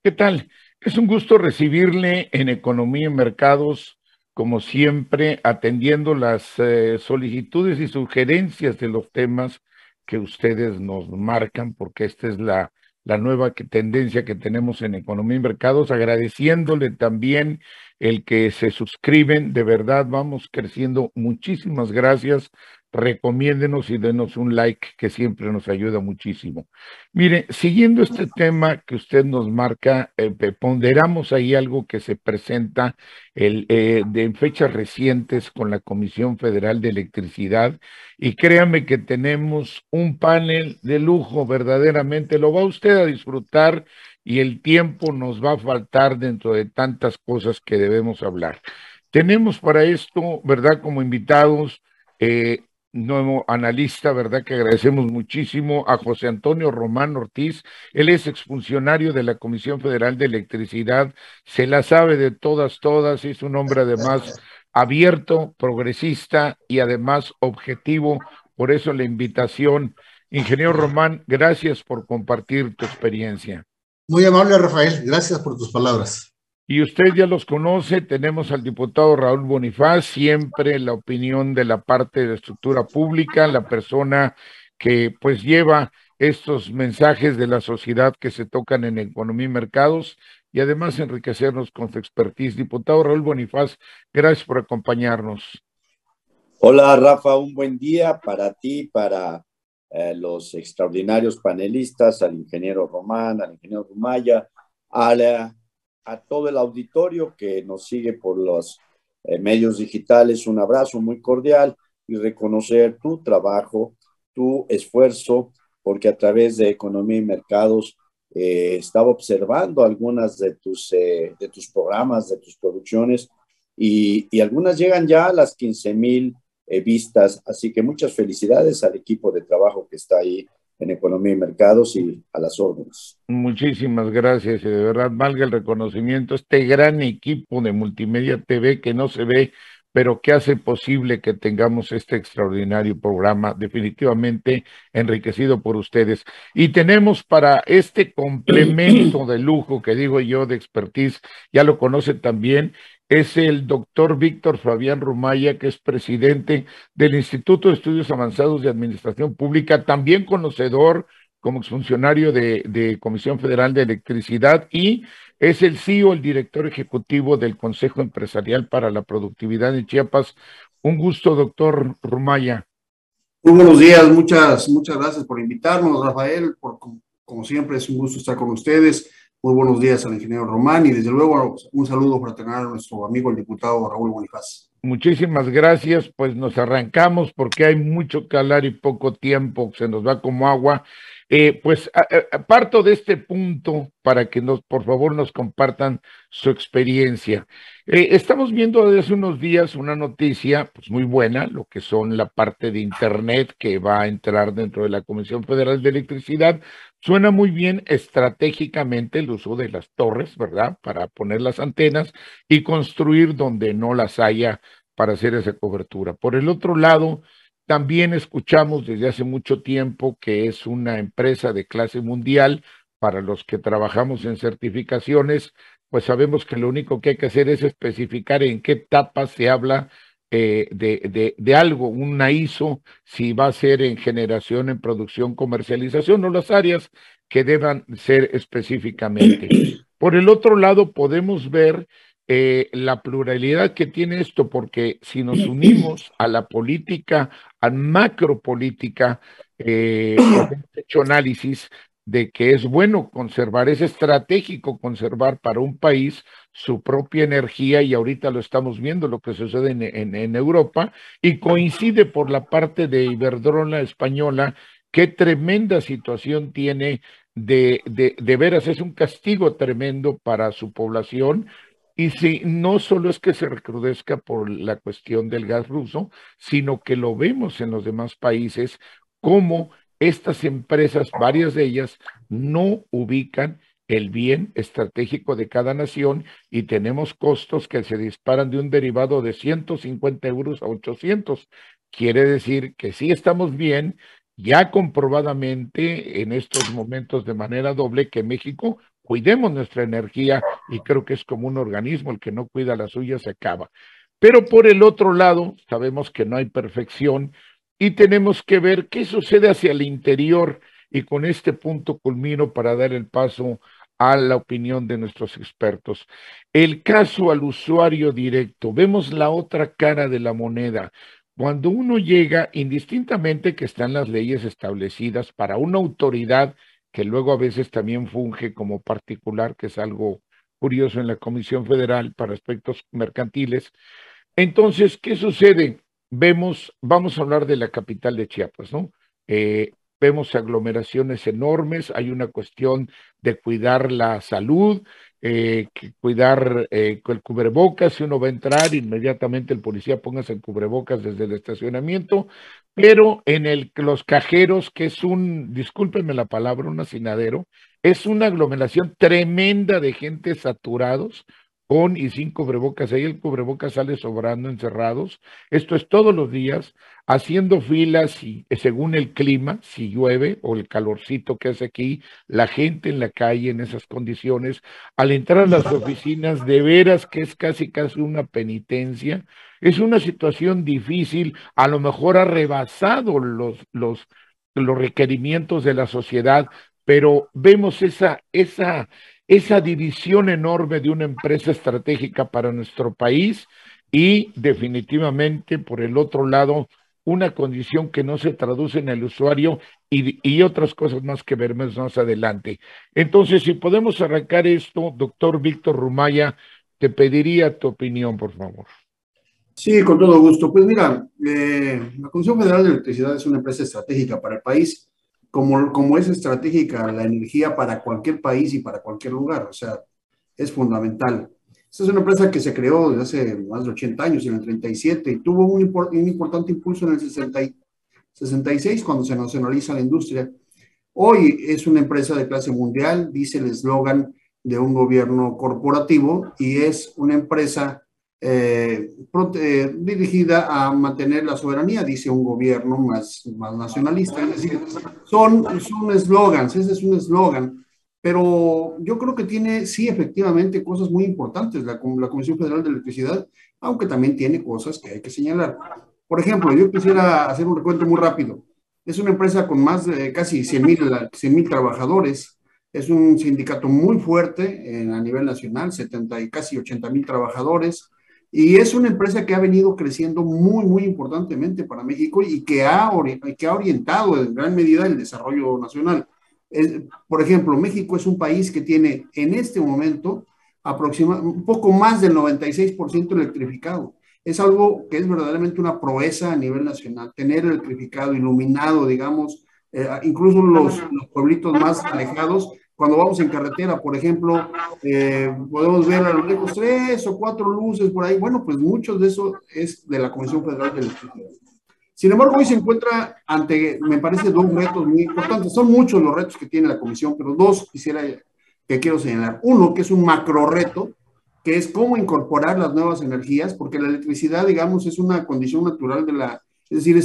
¿Qué tal? Es un gusto recibirle en Economía y Mercados, como siempre, atendiendo las solicitudes y sugerencias de los temas que ustedes nos marcan, porque esta es la nueva tendencia que tenemos en Economía y Mercados, agradeciéndole también el que se suscriben. De verdad, vamos creciendo. Muchísimas gracias. Recomiéndenos y denos un like, que siempre nos ayuda muchísimo. Mire, siguiendo este tema que usted nos marca, ponderamos ahí algo que se presenta en fechas recientes con la Comisión Federal de Electricidad, y créame que tenemos un panel de lujo, verdaderamente lo va usted a disfrutar, y el tiempo nos va a faltar dentro de tantas cosas que debemos hablar. Tenemos para esto, ¿verdad?, como invitados, eh, nuevo analista, ¿verdad?, que agradecemos muchísimo, a José Antonio Román Ortiz. Él es exfuncionario de la Comisión Federal de Electricidad, se la sabe de todas, todas, es un hombre además abierto, progresista y además objetivo. Por eso la invitación. Ingeniero Román, gracias por compartir tu experiencia. Muy amable, Rafael, gracias por tus palabras. Y usted ya los conoce, tenemos al diputado Raúl Bonifaz, siempre la opinión de la parte de estructura pública, la persona que pues lleva estos mensajes de la sociedad que se tocan en economía y mercados, y además enriquecernos con su expertise. Diputado Raúl Bonifaz, gracias por acompañarnos. Hola, Rafa, un buen día para ti, para los extraordinarios panelistas, al ingeniero Román, al ingeniero Rumaya, a todo el auditorio que nos sigue por los medios digitales. Un abrazo muy cordial y reconocer tu trabajo, tu esfuerzo, porque a través de Economía y Mercados estaba observando algunas de tus programas, de tus producciones, y algunas llegan ya a las 15,000 vistas. Así que muchas felicidades al equipo de trabajo que está ahí en Economía y Mercados y a las órdenes. Muchísimas gracias, y de verdad valga el reconocimiento, este gran equipo de Multimedia TV que no se ve, pero que hace posible que tengamos este extraordinario programa, definitivamente enriquecido por ustedes. Y tenemos para este complemento de lujo, que digo yo, de expertise, ya lo conoce también, es el doctor Víctor Fabián Rumaya, que es presidente del Instituto de Estudios Avanzados de Administración Pública, también conocedor como exfuncionario de Comisión Federal de Electricidad, y es el CEO, el director ejecutivo del Consejo Empresarial para la Productividad en Chiapas. Un gusto, doctor Rumaya. Muy buenos días, muchas gracias por invitarnos, Rafael, como siempre es un gusto estar con ustedes. Muy buenos días al ingeniero Román y desde luego un saludo fraternal a nuestro amigo el diputado Raúl Bonifaz. Muchísimas gracias, pues nos arrancamos porque hay mucho que hablar y poco tiempo, se nos va como agua. Parto de este punto para que por favor nos compartan su experiencia. Estamos viendo desde hace unos días una noticia pues muy buena, lo que son la parte de Internet que va a entrar dentro de la Comisión Federal de Electricidad. Suena muy bien estratégicamente el uso de las torres, ¿verdad?, para poner las antenas y construir donde no las haya para hacer esa cobertura. Por el otro lado, también escuchamos desde hace mucho tiempo que es una empresa de clase mundial. Para los que trabajamos en certificaciones, pues sabemos que lo único que hay que hacer es especificar en qué etapa se habla de algo, una ISO, si va a ser en generación, en producción, comercialización, o las áreas que deban ser específicamente. Por el otro lado, podemos ver la pluralidad que tiene esto, porque si nos unimos a la política, a macropolítica, pues hemos hecho análisis de que es bueno conservar, es estratégico conservar para un país su propia energía, y ahorita lo estamos viendo lo que sucede en Europa, y coincide por la parte de Iberdrola española, qué tremenda situación tiene de veras, es un castigo tremendo para su población. Y si no solo es que se recrudezca por la cuestión del gas ruso, sino que lo vemos en los demás países, como estas empresas, varias de ellas, no ubican el bien estratégico de cada nación, y tenemos costos que se disparan de un derivado de 150 euros a 800. Quiere decir que sí estamos bien, ya comprobadamente en estos momentos de manera doble, que México cuidemos nuestra energía, y creo que es como un organismo, el que no cuida la suya se acaba. Pero por el otro lado, sabemos que no hay perfección y tenemos que ver qué sucede hacia el interior, y con este punto culmino para dar el paso a la opinión de nuestros expertos. El caso al usuario directo, vemos la otra cara de la moneda. Cuando uno llega, indistintamente que están las leyes establecidas para una autoridad que luego a veces también funge como particular, que es algo curioso en la Comisión Federal para aspectos mercantiles. Entonces, ¿qué sucede? Vamos a hablar de la capital de Chiapas, ¿no? Vemos aglomeraciones enormes, hay una cuestión de cuidar la salud, cuidar con el cubrebocas. Si uno va a entrar, inmediatamente el policía póngase el cubrebocas desde el estacionamiento, pero en los cajeros, que es discúlpenme la palabra, un hacinadero, es una aglomeración tremenda de gente saturados, con y sin cubrebocas. Ahí el cubrebocas sale sobrando encerrados. Esto es todos los días, haciendo filas y según el clima, si llueve o el calorcito que hace aquí, la gente en la calle en esas condiciones, al entrar a las oficinas, de veras que es casi una penitencia. Es una situación difícil, a lo mejor ha rebasado los requerimientos de la sociedad, pero vemos esa división enorme de una empresa estratégica para nuestro país, y definitivamente por el otro lado una condición que no se traduce en el usuario, y otras cosas más que veremos más adelante. Entonces, si podemos arrancar esto, doctor Víctor Rumaya, te pediría tu opinión, por favor. Sí, con todo gusto. Pues mira, la Comisión Federal de Electricidad es una empresa estratégica para el país, como es estratégica la energía para cualquier país y para cualquier lugar, o sea, es fundamental. Esta es una empresa que se creó desde hace más de 80 años, en el 37, y tuvo un importante impulso en el 66, cuando se nacionaliza la industria. Hoy es una empresa de clase mundial, dice el eslogan de un gobierno corporativo, y es una empresa dirigida a mantener la soberanía, dice un gobierno más nacionalista. Es decir, son eslogans, ese es un eslogan, pero yo creo que tiene, sí, efectivamente, cosas muy importantes la Comisión Federal de Electricidad, aunque también tiene cosas que hay que señalar. Por ejemplo, yo quisiera hacer un recuento muy rápido. Es una empresa con más de casi 100,000 trabajadores. Es un sindicato muy fuerte a nivel nacional, 70 y casi 80,000 trabajadores. Y es una empresa que ha venido creciendo muy, muy importantemente para México, y que ha orientado en gran medida el desarrollo nacional. Por ejemplo, México es un país que tiene en este momento un poco más del 96% electrificado. Es algo que es verdaderamente una proeza a nivel nacional, tener electrificado, iluminado, digamos, incluso los pueblitos más alejados. Cuando vamos en carretera, por ejemplo, podemos ver a lo lejos 3 o 4 luces por ahí. Bueno, pues mucho de eso es de la Comisión Federal de Electricidad. Sin embargo, hoy se encuentra ante, me parece, dos retos muy importantes. Son muchos los retos que tiene la Comisión, pero dos que quiero señalar. Uno, que es un macro reto, que es cómo incorporar las nuevas energías, porque la electricidad, digamos, es una condición natural es decir,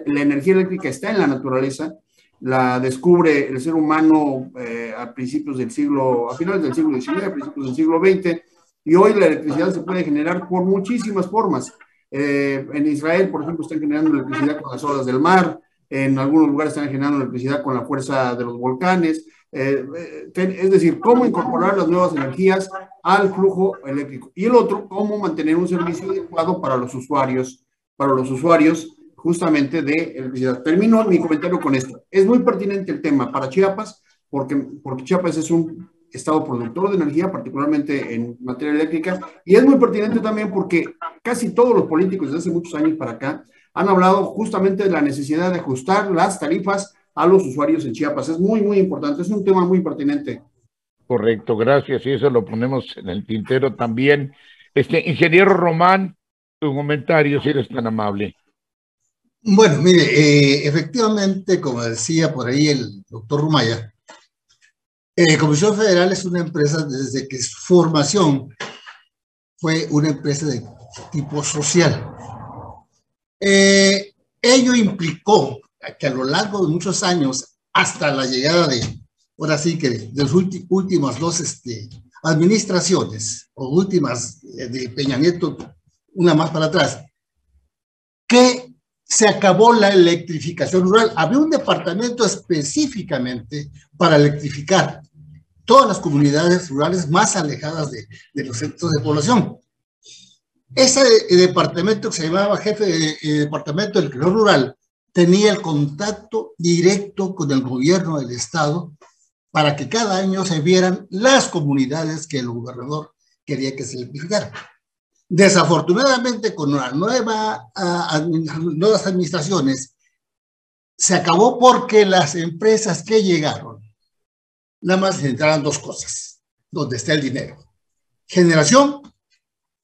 la energía eléctrica está en la naturaleza, la descubre el ser humano a finales del siglo XIX, a principios del siglo XX, y hoy la electricidad se puede generar por muchísimas formas. En Israel, por ejemplo, están generando electricidad con las olas del mar, en algunos lugares están generando electricidad con la fuerza de los volcanes. Es decir, cómo incorporar las nuevas energías al flujo eléctrico. Y el otro, cómo mantener un servicio adecuado para los usuarios justamente de electricidad. Termino mi comentario con esto. Es muy pertinente el tema para Chiapas, porque Chiapas es un estado productor de energía, particularmente en materia eléctrica, y es muy pertinente también porque casi todos los políticos desde hace muchos años para acá han hablado justamente de la necesidad de ajustar las tarifas a los usuarios en Chiapas. Es muy, muy importante, es un tema muy pertinente. Correcto, gracias, y eso lo ponemos en el tintero también. Ingeniero Román, tu comentario, si eres tan amable. Bueno, mire, efectivamente, como decía por ahí el doctor Rumaya, Comisión Federal es una empresa desde que su formación fue una empresa de tipo social. Ello implicó que a lo largo de muchos años, hasta la llegada de ahora sí que de las últimas dos administraciones, o últimas de Peña Nieto, una más para atrás, que se acabó la electrificación rural. Había un departamento específicamente para electrificar todas las comunidades rurales más alejadas de los centros de población. Ese departamento que se llamaba jefe de departamento del Equilibrio Rural tenía el contacto directo con el gobierno del estado para que cada año se vieran las comunidades que el gobernador quería que se electrificaran. Desafortunadamente, con una nuevas administraciones, se acabó porque las empresas que llegaron, nada más entraron dos cosas, donde está el dinero: generación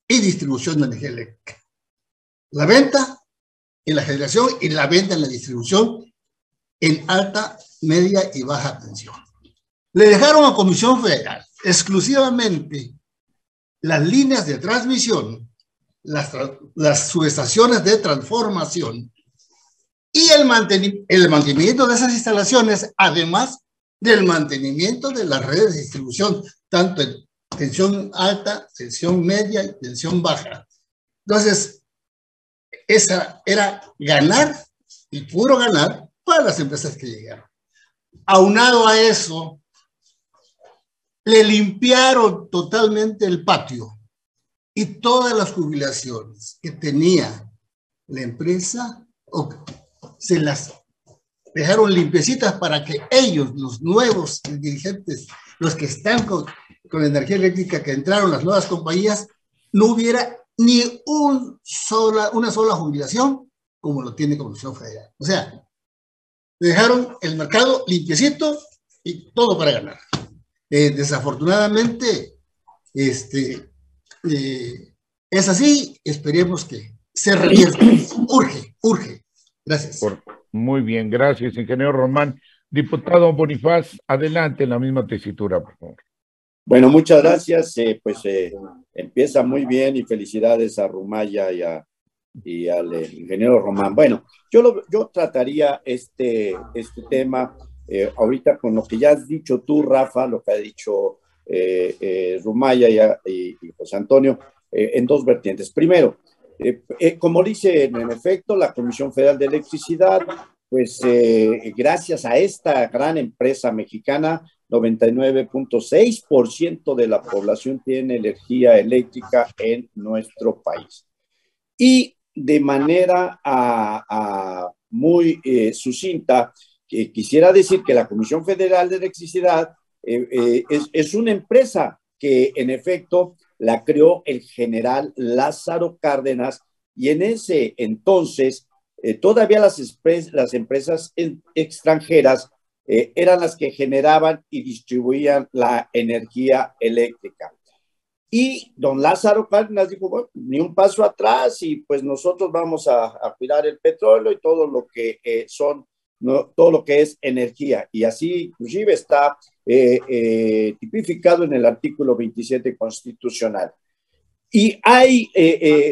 y distribución de energía eléctrica. La venta y la generación, y la venta y la distribución en alta, media y baja tensión. Le dejaron a Comisión Federal exclusivamente las líneas de transmisión, las subestaciones de transformación y el mantenimiento de esas instalaciones, además del mantenimiento de las redes de distribución, tanto en tensión alta, tensión media y tensión baja. Entonces, esa era ganar, y puro ganar, para las empresas que llegaron. Aunado a eso, le limpiaron totalmente el patio y todas las jubilaciones que tenía la empresa, se las dejaron limpiecitas para que ellos, los nuevos dirigentes, los que están con energía eléctrica, que entraron las nuevas compañías, no hubiera ni una sola jubilación como lo tiene Comisión Federal. O sea, dejaron el mercado limpiecito y todo para ganar. Desafortunadamente, es así. Esperemos que se revierta. Urge. Gracias. Muy bien, gracias, ingeniero Román. Diputado Bonifaz, adelante en la misma tesitura, por favor. Bueno, muchas gracias. Empieza muy bien y felicidades a Rumaya y al ingeniero Román. Bueno, yo trataría este tema ahorita con lo que ya has dicho tú, Rafa, lo que ha dicho Rumaya y José Antonio, en dos vertientes. Primero, como dice en efecto la Comisión Federal de Electricidad, pues gracias a esta gran empresa mexicana, 99.6% de la población tiene energía eléctrica en nuestro país. Y de manera muy sucinta, quisiera decir que la Comisión Federal de Electricidad es una empresa que en efecto la creó el general Lázaro Cárdenas, y en ese entonces todavía las empresas extranjeras eran las que generaban y distribuían la energía eléctrica. Y don Lázaro Cárdenas dijo, bueno, ni un paso atrás, y pues nosotros vamos a cuidar el petróleo y todo lo que todo lo que es energía. Y así inclusive está tipificado en el artículo 27 constitucional. Y hay,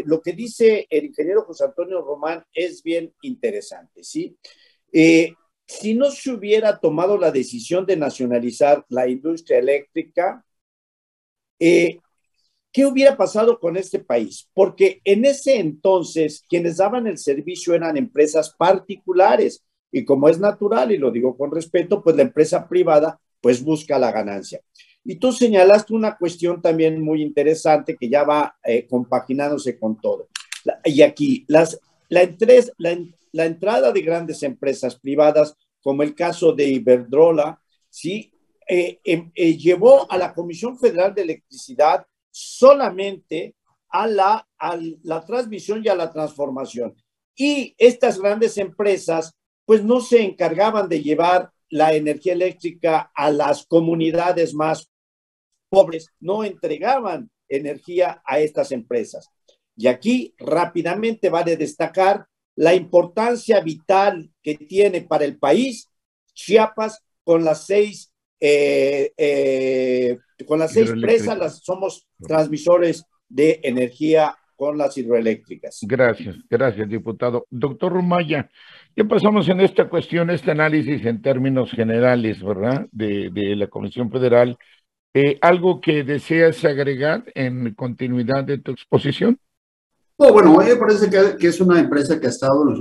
lo que dice el ingeniero José Antonio Román es bien interesante, ¿sí? Si no se hubiera tomado la decisión de nacionalizar la industria eléctrica, ¿qué hubiera pasado con este país? Porque en ese entonces quienes daban el servicio eran empresas particulares, y como es natural, y lo digo con respeto, pues la empresa privada pues busca la ganancia. Y tú señalaste una cuestión también muy interesante que ya va compaginándose con todo. Y aquí, la entrada de grandes empresas privadas, como el caso de Iberdrola, ¿sí? Llevó a la Comisión Federal de Electricidad solamente a la transmisión y a la transformación. Y estas grandes empresas, pues no se encargaban de llevar la energía eléctrica a las comunidades más pobres, no entregaban energía a estas empresas. Y aquí rápidamente vale destacar la importancia vital que tiene para el país Chiapas con las seis presas, somos transmisores de energía con las hidroeléctricas. Gracias, diputado. Doctor Rumaya, ya pasamos en esta cuestión, este análisis en términos generales, ¿verdad?, de la Comisión Federal. ¿Algo que deseas agregar en continuidad de tu exposición? Oh, bueno, me parece que es una empresa que ha estado en los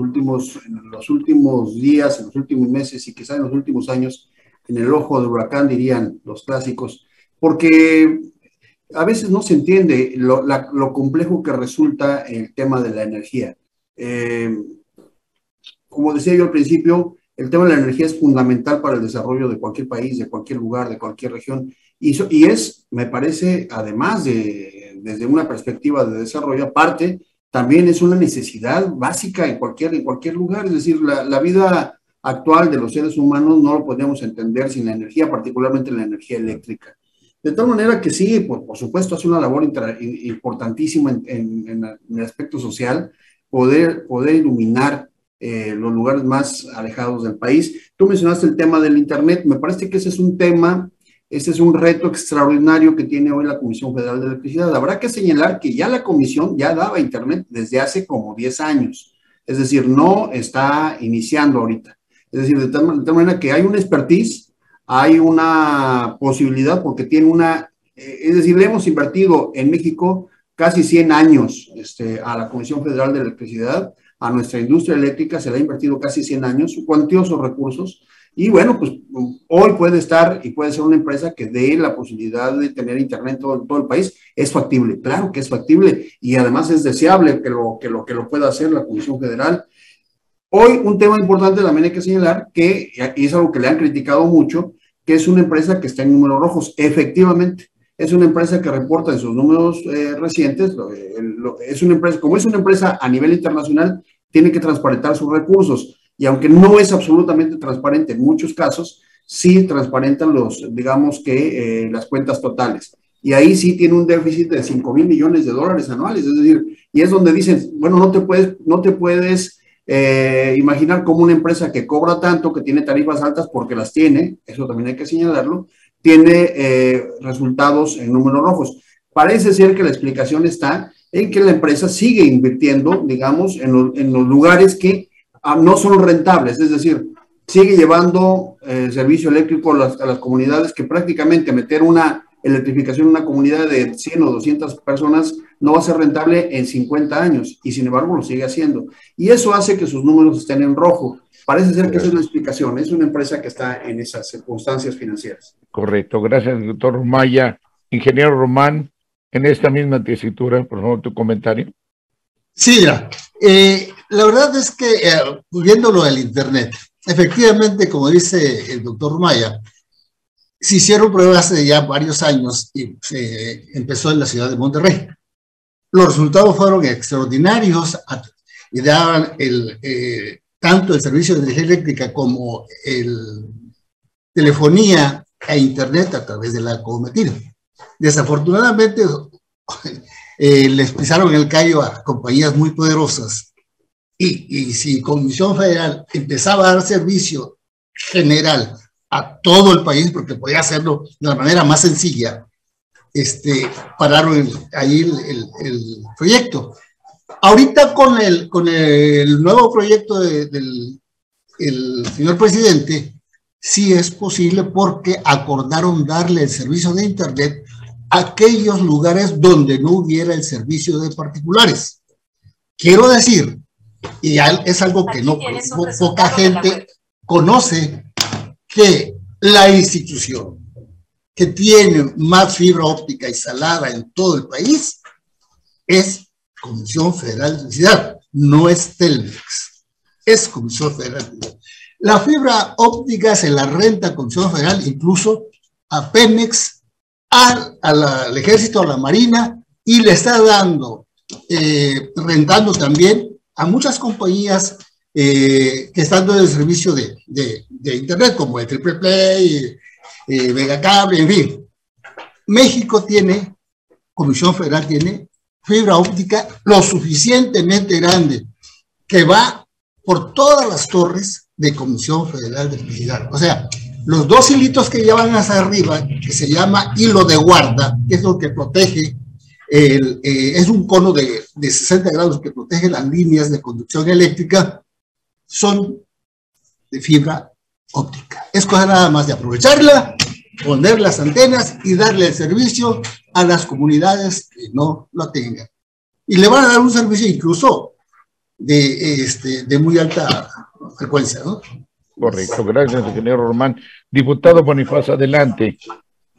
últimos días, en los últimos meses y quizá en los últimos años en el ojo del huracán, dirían los clásicos, porque a veces no se entiende lo complejo que resulta el tema de la energía. Como decía yo al principio, el tema de la energía es fundamental para el desarrollo de cualquier país, de cualquier lugar, de cualquier región, y es, me parece, además desde una perspectiva de desarrollo, aparte, también es una necesidad básica en cualquier lugar. Es decir, la vida actual de los seres humanos no lo podemos entender sin la energía, particularmente la energía eléctrica. De tal manera que sí, por supuesto, hace una labor importantísima en el aspecto social, poder iluminar los lugares más alejados del país. Tú mencionaste el tema del Internet. Me parece que ese es un tema, ese es un reto extraordinario que tiene hoy la Comisión Federal de Electricidad. Habrá que señalar que ya la Comisión ya daba Internet desde hace como 10 años. Es decir, no está iniciando ahorita. Es decir, de tal manera que hay una expertise, hay una posibilidad, porque tiene es decir, le hemos invertido en México casi 100 años a la Comisión Federal de Electricidad, a nuestra industria eléctrica se le ha invertido casi 100 años, cuantiosos recursos, y bueno, pues hoy puede estar y puede ser una empresa que dé la posibilidad de tener Internet en todo el país. Es factible, claro que es factible, y además es deseable que lo pueda hacer la Comisión Federal. Hoy un tema importante también hay que señalar que, y es algo que le han criticado mucho, que es una empresa que está en números rojos. Efectivamente, es una empresa que reporta en sus números recientes, es una empresa, como es una empresa a nivel internacional, tiene que transparentar sus recursos, y aunque no es absolutamente transparente en muchos casos, sí transparentan digamos que las cuentas totales. Y ahí sí tiene un déficit de 5,000 millones de dólares anuales, es decir, y es donde dicen, bueno, no te puedes imaginar como una empresa que cobra tanto, que tiene tarifas altas, porque las tiene, eso también hay que señalarlo, tiene resultados en números rojos. Parece ser que la explicación está en que la empresa sigue invirtiendo, digamos, en los lugares que no son rentables, es decir, sigue llevando servicio eléctrico a las comunidades, que prácticamente meter una electrificación en una comunidad de 100 o 200 personas no va a ser rentable en 50 años, y sin embargo lo sigue haciendo. Y eso hace que sus números estén en rojo. Parece ser que esa es la explicación, es una empresa que está en esas circunstancias financieras. Correcto, gracias, doctor Rumaya. Ingeniero Román, en esta misma tesitura, por favor, tu comentario. Sí, mira, la verdad es que, viéndolo del Internet, efectivamente, como dice el doctor Rumaya, se hicieron pruebas hace ya varios años y se empezó en la ciudad de Monterrey. Los resultados fueron extraordinarios y daban tanto el servicio de energía eléctrica como el telefonía e Internet a través de la cometida. Desafortunadamente, les pisaron el callo a compañías muy poderosas, y si Comisión Federal empezaba a dar servicio general a todo el país, porque podía hacerlo de la manera más sencilla, pararon ahí el proyecto. Ahorita con el nuevo proyecto del señor presidente, sí es posible, porque acordaron darle el servicio de Internet a aquellos lugares donde no hubiera el servicio de particulares. Quiero decir, y es algo que poca gente conoce, que la institución que tiene más fibra óptica instalada en todo el país es Comisión Federal de Electricidad, no es Telmex, es Comisión Federal de Electricidad. La fibra óptica se la renta Comisión Federal incluso a Pemex, al Ejército, a la Marina, y le está rentando también a muchas compañías que están dando el servicio de Internet, como el Triple Play, Megacable, en fin. México tiene, Comisión Federal tiene fibra óptica lo suficientemente grande que va por todas las torres de Comisión Federal de Electricidad. O sea, los dos hilitos que llevan hacia arriba, que se llama hilo de guarda, que es lo que protege es un cono de 60 grados que protege las líneas de conducción eléctrica, son de fibra óptica. Es cosa nada más de aprovecharla, poner las antenas y darle el servicio a las comunidades que no lo tengan. Y le van a dar un servicio incluso de muy alta frecuencia, ¿no? Correcto, gracias, ingeniero Román. Diputado Bonifaz, adelante.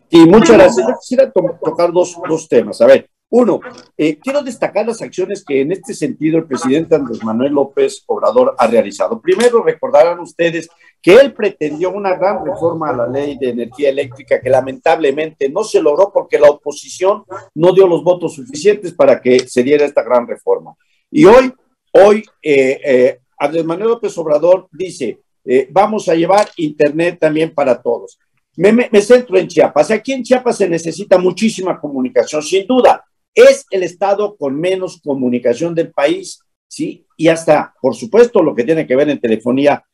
Sí, muchas gracias. Yo quisiera tocar dos temas. A ver, uno, quiero destacar las acciones que en este sentido el presidente Andrés Manuel López Obrador ha realizado. Primero, recordarán ustedes que él pretendió una gran reforma a la ley de energía eléctrica que lamentablemente no se logró porque la oposición no dio los votos suficientes para que se diera esta gran reforma. Y hoy Andrés Manuel López Obrador dice, vamos a llevar internet también para todos. Me centro en Chiapas. Aquí en Chiapas se necesita muchísima comunicación, sin duda. Es el estado con menos comunicación del país, ¿sí? Y hasta, por supuesto, lo que tiene que ver en telefonía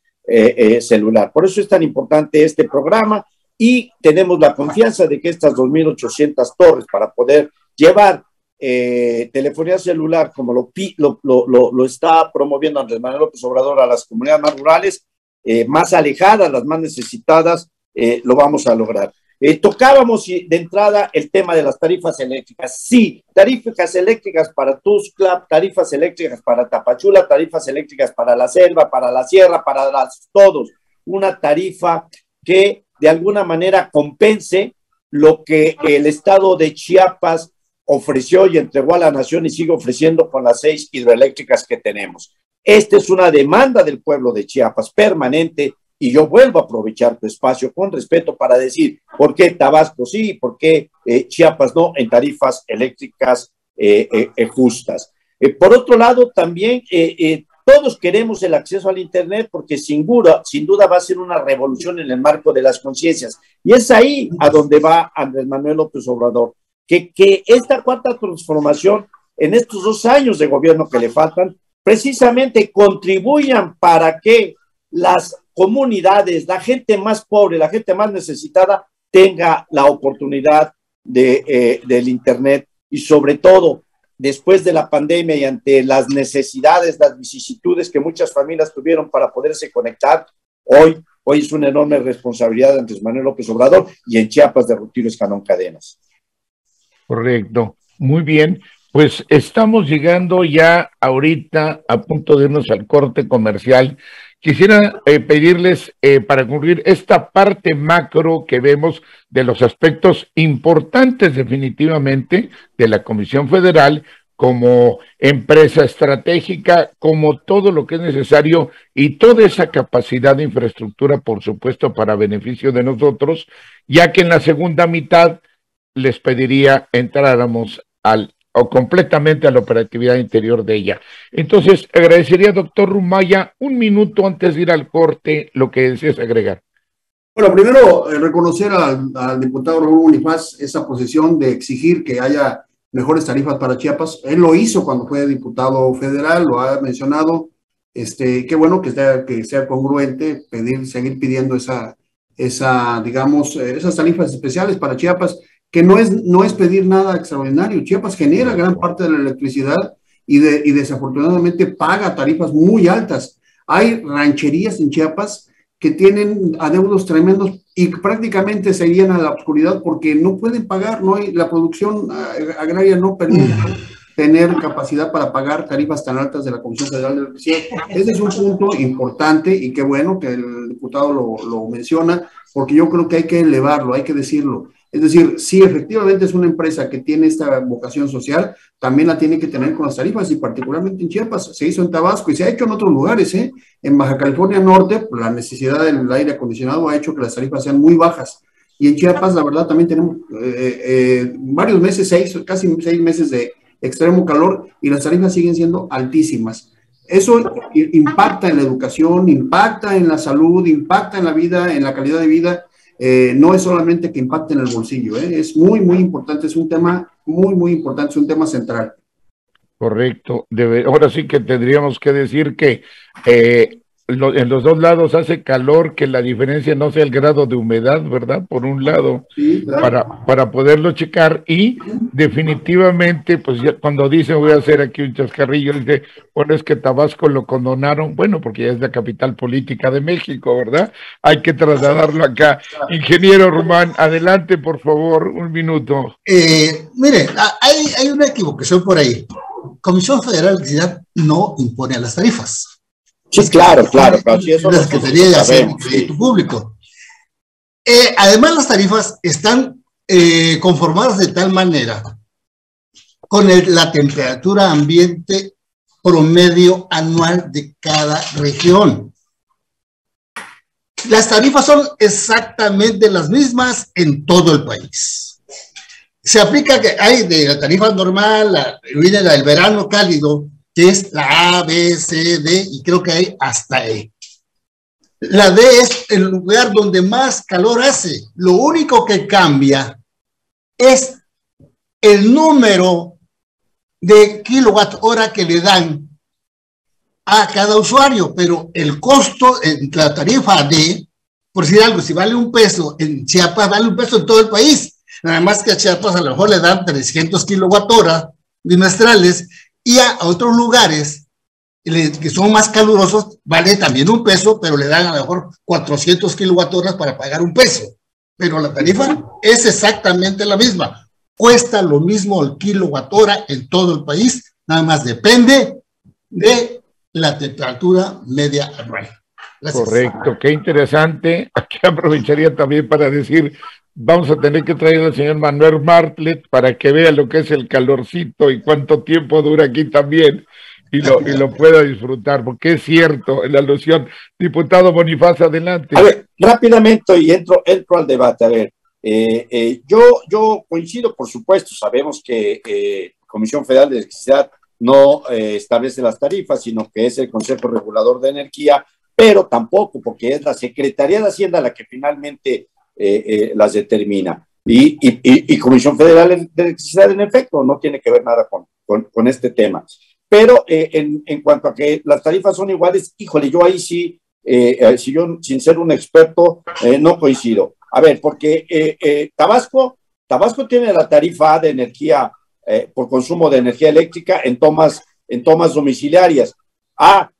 celular. Por eso es tan importante este programa y tenemos la confianza de que estas 2.800 torres para poder llevar telefonía celular, como lo está promoviendo Andrés Manuel López Obrador a las comunidades más rurales, más alejadas, las más necesitadas, lo vamos a lograr. Tocábamos de entrada el tema de las tarifas eléctricas. Sí, tarifas eléctricas para Tuxtla, tarifas eléctricas para Tapachula, tarifas eléctricas para la selva, para la sierra, para todos. Una tarifa que de alguna manera compense lo que el estado de Chiapas ofreció y entregó a la nación y sigue ofreciendo con las 6 hidroeléctricas que tenemos. Esta es una demanda del pueblo de Chiapas permanente. Y yo vuelvo a aprovechar tu espacio con respeto para decir por qué Tabasco sí, por qué Chiapas no en tarifas eléctricas justas. Por otro lado, también todos queremos el acceso al Internet porque sin duda va a ser una revolución en el marco de las conciencias. Y es ahí a donde va Andrés Manuel López Obrador. Que esta cuarta transformación en estos 2 años de gobierno que le faltan, precisamente contribuyan para que las comunidades, la gente más pobre, la gente más necesitada, tenga la oportunidad del Internet y sobre todo después de la pandemia y ante las necesidades, las vicisitudes que muchas familias tuvieron para poderse conectar, hoy es una enorme responsabilidad de Andrés Manuel López Obrador y en Chiapas de Rutilio Escanón Cadenas. Correcto, muy bien. Pues estamos llegando ya ahorita a punto de irnos al corte comercial. Quisiera pedirles para concluir esta parte macro que vemos de los aspectos importantes definitivamente de la Comisión Federal como empresa estratégica, como todo lo que es necesario y toda esa capacidad de infraestructura, por supuesto, para beneficio de nosotros, ya que en la segunda mitad les pediría entráramos completamente a la operatividad interior de ella. Entonces, agradecería, doctor Rumaya, un minuto antes de ir al corte, lo que deseas agregar. Bueno, primero, reconocer al diputado Raúl Bonifaz esa posición de exigir que haya mejores tarifas para Chiapas. Él lo hizo cuando fue diputado federal, lo ha mencionado. Qué bueno que sea congruente seguir pidiendo digamos, esas tarifas especiales para Chiapas, que no es pedir nada extraordinario. Chiapas genera gran parte de la electricidad y desafortunadamente paga tarifas muy altas. Hay rancherías en Chiapas que tienen adeudos tremendos y prácticamente se irían a la oscuridad porque no pueden pagar, la producción agraria no permite tener capacidad para pagar tarifas tan altas de la Comisión Federal de Electricidad. Ese es un punto importante y qué bueno que el diputado lo menciona, porque yo creo que hay que elevarlo, hay que decirlo. Es decir, si efectivamente es una empresa que tiene esta vocación social, también la tiene que tener con las tarifas y particularmente en Chiapas. Se hizo en Tabasco y se ha hecho en otros lugares, ¿eh? En Baja California Norte, la necesidad del aire acondicionado ha hecho que las tarifas sean muy bajas. Y en Chiapas, la verdad, también tenemos varios meses, casi 6 meses de extremo calor y las tarifas siguen siendo altísimas. Eso impacta en la educación, impacta en la salud, impacta en la vida, en la calidad de vida. No es solamente que impacte en el bolsillo, es muy, muy importante, es un tema muy, muy importante, es un tema central. Correcto. Ahora sí que tendríamos que decir que en los dos lados hace calor, que la diferencia no sea el grado de humedad, ¿verdad? Por un lado, Sí, claro. para poderlo checar, y definitivamente, pues ya cuando dicen, voy a hacer aquí un chascarrillo, dice, bueno, es que Tabasco lo condonaron, bueno, porque ya es la capital política de México, ¿verdad? Hay que trasladarlo acá. Ingeniero Román, adelante, por favor, un minuto. Mire, hay una equivocación por ahí. Comisión Federal de Electricidad no impone a las tarifas. Sí, claro, claro, pero si eso La nosotros Secretaría de Hacienda y sabemos, Crédito sí. Público. Además, las tarifas están conformadas de tal manera con la temperatura ambiente promedio anual de cada región. Las tarifas son exactamente las mismas en todo el país. Se aplica que hay de la tarifa normal, viene la del verano cálido, que es la A, B, C, D, y creo que hay hasta E. La D es el lugar donde más calor hace. Lo único que cambia es el número de kilowatt hora que le dan a cada usuario, pero el costo en la tarifa D, por decir algo, si vale $1 en Chiapas, vale $1 en todo el país. Nada más que a Chiapas a lo mejor le dan 300 kilowatt hora bimestrales, y a otros lugares que son más calurosos vale también $1, pero le dan a lo mejor 400 kilowatt horas para pagar $1. Pero la tarifa es exactamente la misma. Cuesta lo mismo el kilowatt hora en todo el país, nada más depende de la temperatura media anual. Gracias. Correcto, qué interesante. Aquí aprovecharía también para decir, vamos a tener que traer al señor Manuel Bartlett para que vea lo que es el calorcito y cuánto tiempo dura aquí también, y lo pueda disfrutar, porque es cierto, la alusión. Diputado Bonifaz, adelante. A ver, rápidamente, y entro al debate. A ver, yo coincido, por supuesto, sabemos que Comisión Federal de Electricidad no establece las tarifas, sino que es el Consejo Regulador de Energía, pero tampoco, porque es la Secretaría de Hacienda la que finalmente las determina. Y Comisión Federal de Electricidad, en efecto, no tiene que ver nada con este tema. Pero en cuanto a que las tarifas son iguales, híjole, yo ahí sí, si yo, sin ser un experto, no coincido. A ver, porque Tabasco tiene la tarifa de energía por consumo de energía eléctrica en tomas domiciliarias.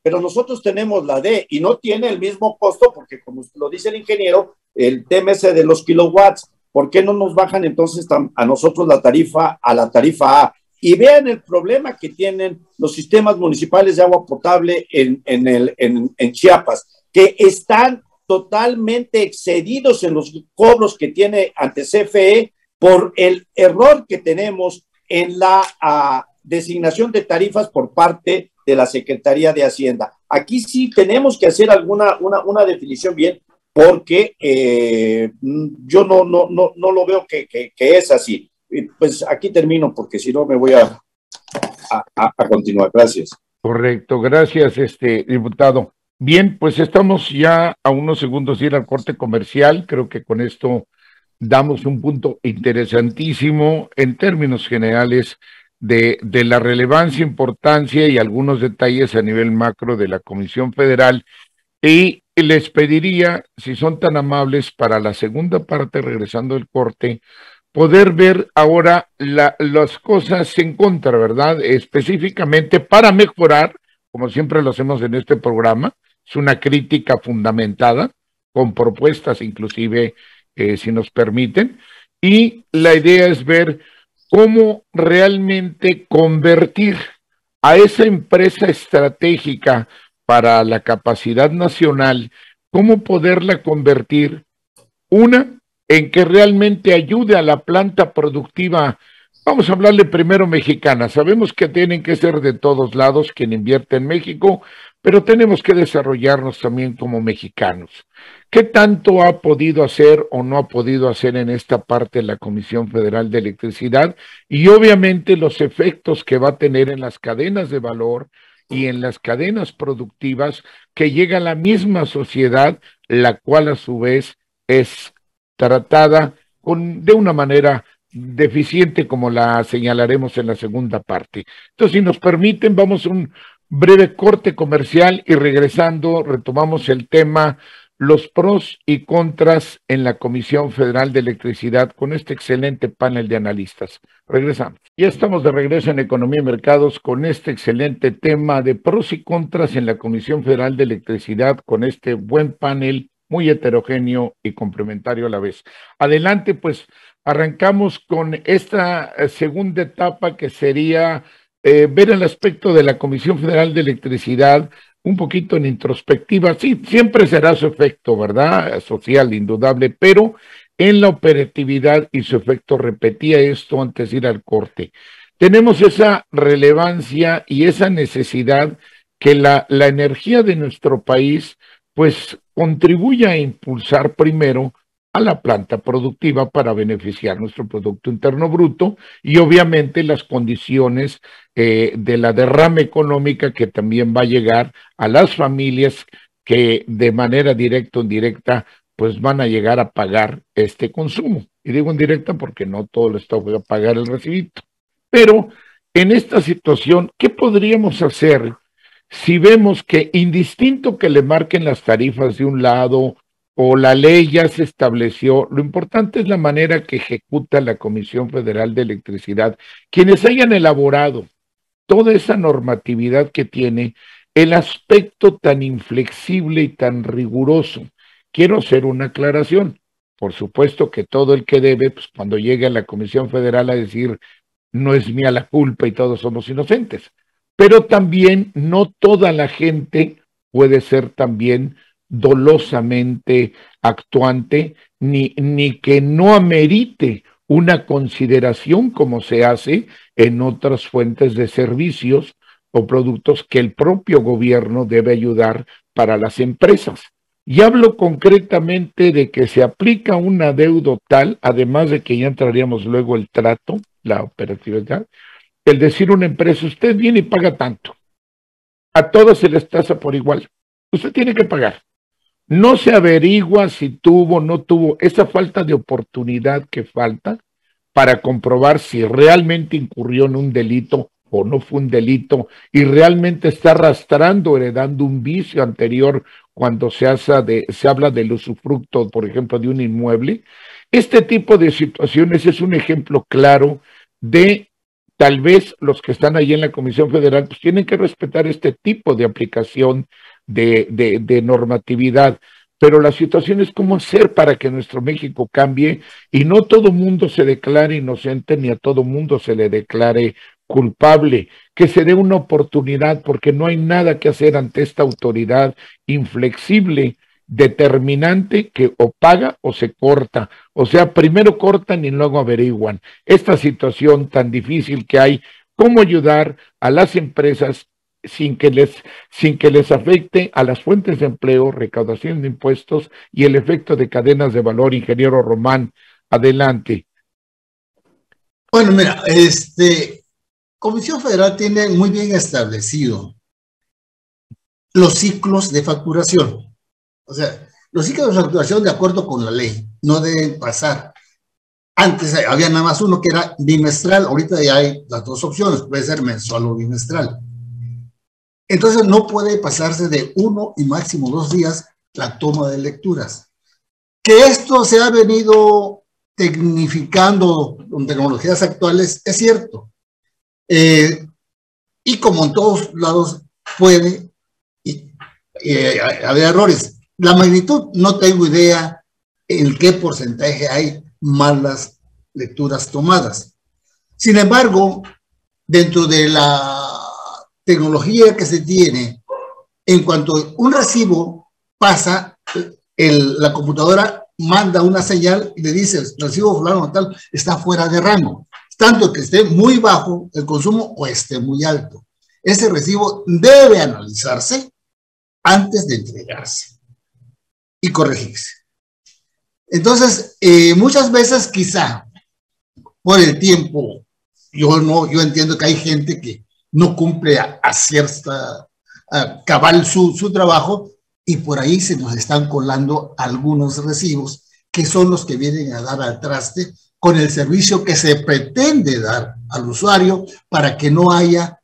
Pero nosotros tenemos la D y no tiene el mismo costo, porque como lo dice el ingeniero, el TMS de los kilowatts, ¿por qué no nos bajan entonces a nosotros la tarifa a la tarifa A? Y vean el problema que tienen los sistemas municipales de agua potable en Chiapas, que están totalmente excedidos en los cobros que tiene ante CFE por el error que tenemos en la designación de tarifas por parte de la Secretaría de Hacienda. Aquí sí tenemos que hacer una definición bien, porque yo no lo veo que es así. Pues aquí termino, porque si no me voy a continuar. Gracias. Correcto, gracias, diputado. Bien, pues estamos ya a unos segundos de ir al corte comercial. Creo que con esto damos un punto interesantísimo en términos generales de la relevancia, importancia y algunos detalles a nivel macro de la Comisión Federal. Y les pediría, si son tan amables, para la segunda parte, regresando del corte, poder ver ahora las cosas en contra, ¿verdad? Específicamente para mejorar, como siempre lo hacemos en este programa, es una crítica fundamentada, con propuestas inclusive, si nos permiten, y la idea es ver cómo realmente convertir a esa empresa estratégica para la capacidad nacional, cómo poderla convertir, en que realmente ayude a la planta productiva. Vamos a hablarle primero mexicana. Sabemos que tienen que ser de todos lados quien invierte en México, pero tenemos que desarrollarnos también como mexicanos. ¿Qué tanto ha podido hacer o no ha podido hacer en esta parte la Comisión Federal de Electricidad? Y obviamente los efectos que va a tener en las cadenas de valor y en las cadenas productivas, que llega a la misma sociedad, la cual a su vez es tratada de una manera deficiente, como la señalaremos en la segunda parte. Entonces, si nos permiten, vamos breve corte comercial y regresando retomamos el tema, los pros y contras en la Comisión Federal de Electricidad con este excelente panel de analistas. Regresamos. Ya estamos de regreso en Economía y Mercados con este excelente tema de pros y contras en la Comisión Federal de Electricidad con este buen panel muy heterogéneo y complementario a la vez. Adelante, pues arrancamos con esta segunda etapa que sería ver el aspecto de la Comisión Federal de Electricidad un poquito en introspectiva. Sí, siempre será su efecto, ¿verdad? Social, indudable, pero en la operatividad y su efecto, repetía esto antes de ir al corte. Tenemos esa relevancia y esa necesidad que la energía de nuestro país, pues, contribuya a impulsar primero a la planta productiva para beneficiar nuestro Producto Interno Bruto y obviamente las condiciones de la derrama económica que también va a llegar a las familias que de manera directa o indirecta pues van a llegar a pagar este consumo. Y digo indirecta porque no todo el Estado va a pagar el recibito. Pero en esta situación, ¿qué podríamos hacer si vemos que indistinto que le marquen las tarifas de un lado o la ley ya se estableció, lo importante es la manera que ejecuta la Comisión Federal de Electricidad, quienes hayan elaborado toda esa normatividad que tiene, el aspecto tan inflexible y tan riguroso? Quiero hacer una aclaración. Por supuesto que todo el que debe, pues cuando llegue a la Comisión Federal a decir, no es mía la culpa y todos somos inocentes. Pero también no toda la gente puede ser también dolosamente actuante, ni que no amerite una consideración como se hace en otras fuentes de servicios o productos que el propio gobierno debe ayudar para las empresas. Y hablo concretamente de que se aplica un adeudo tal, además de que ya entraríamos luego el trato, la operatividad, el decir a una empresa, usted viene y paga tanto, a todas se les tasa por igual, usted tiene que pagar. No se averigua si tuvo o no tuvo, esa falta de oportunidad que falta para comprobar si realmente incurrió en un delito o no fue un delito y realmente está arrastrando, heredando un vicio anterior cuando se habla del usufructo, por ejemplo, de un inmueble. Este tipo de situaciones es un ejemplo claro de tal vez los que están ahí en la Comisión Federal pues tienen que respetar este tipo de aplicación de normatividad, pero la situación es cómo hacer para que nuestro México cambie y no todo mundo se declare inocente ni a todo mundo se le declare culpable, que se dé una oportunidad porque no hay nada que hacer ante esta autoridad inflexible, determinante, que o paga o se corta, o sea, primero cortan y luego averiguan. Esta situación tan difícil que hay, cómo ayudar a las empresas sin que les afecte a las fuentes de empleo, recaudación de impuestos y el efecto de cadenas de valor. Ingeniero Román, adelante. Bueno, mira, Comisión Federal tiene muy bien establecido los ciclos de facturación. O sea, los ciclos de facturación de acuerdo con la ley no deben pasar. Antes había nada más uno que era bimestral, ahorita ya hay las dos opciones, puede ser mensual o bimestral. Entonces no puede pasarse de 1 y máximo 2 días la toma de lecturas. Que esto se ha venido tecnificando con tecnologías actuales es cierto. Y como en todos lados puede haber errores. La magnitud no tengo idea en qué porcentaje hay malas lecturas tomadas. Sin embargo, dentro de la tecnología que se tiene, en cuanto un recibo pasa, la computadora manda una señal y le dice, el recibo fulano tal está fuera de rango, tanto que esté muy bajo el consumo o esté muy alto. Ese recibo debe analizarse antes de entregarse y corregirse. Entonces, muchas veces quizá por el tiempo, yo entiendo que hay gente que no cumple a cierta cabal su trabajo y por ahí se nos están colando algunos recibos que son los que vienen a dar al traste con el servicio que se pretende dar al usuario para que no haya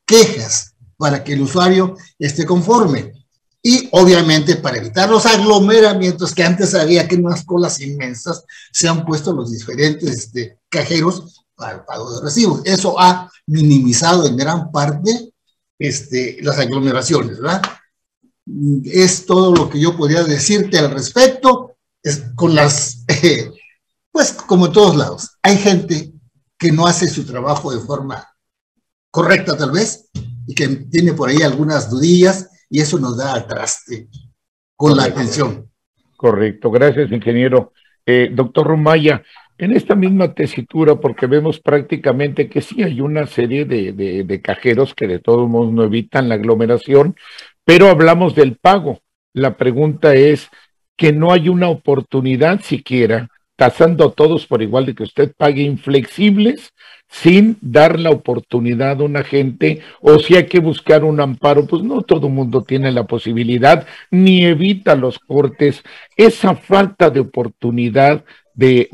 quejas para que el usuario esté conforme. Y obviamente para evitar los aglomeramientos que antes había, que unas colas inmensas, se han puesto los diferentes cajeros para el pago de recibos. Eso ha minimizado en gran parte las aglomeraciones, ¿verdad? Es todo lo que yo podría decirte al respecto. Con las, pues como en todos lados, hay gente que no hace su trabajo de forma correcta tal vez, y que tiene por ahí algunas dudillas, y eso nos da al traste con la atención. Correcto, gracias, ingeniero. Doctor Rumaya, en esta misma tesitura, porque vemos prácticamente que sí hay una serie de cajeros que de todos modos no evitan la aglomeración, pero hablamos del pago. La pregunta es que no hay una oportunidad siquiera, tasando a todos por igual, de que usted pague inflexibles sin dar la oportunidad a una gente, o si hay que buscar un amparo, pues no todo el mundo tiene la posibilidad, ni evita los cortes. Esa falta de oportunidad de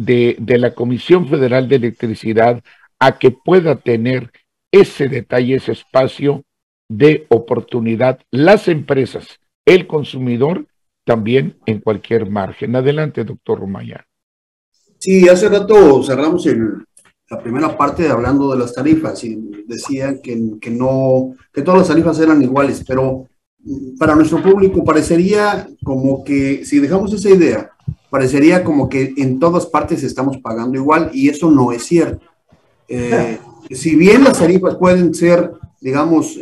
la Comisión Federal de Electricidad a que pueda tener ese detalle, ese espacio de oportunidad, las empresas, el consumidor, también en cualquier margen. Adelante, doctor Rumaya. Sí, hace rato cerramos la primera parte hablando de las tarifas y decían que todas las tarifas eran iguales, pero para nuestro público parecería como que, si dejamos esa idea, parecería como que en todas partes estamos pagando igual, y eso no es cierto. Si bien las tarifas pueden ser, digamos,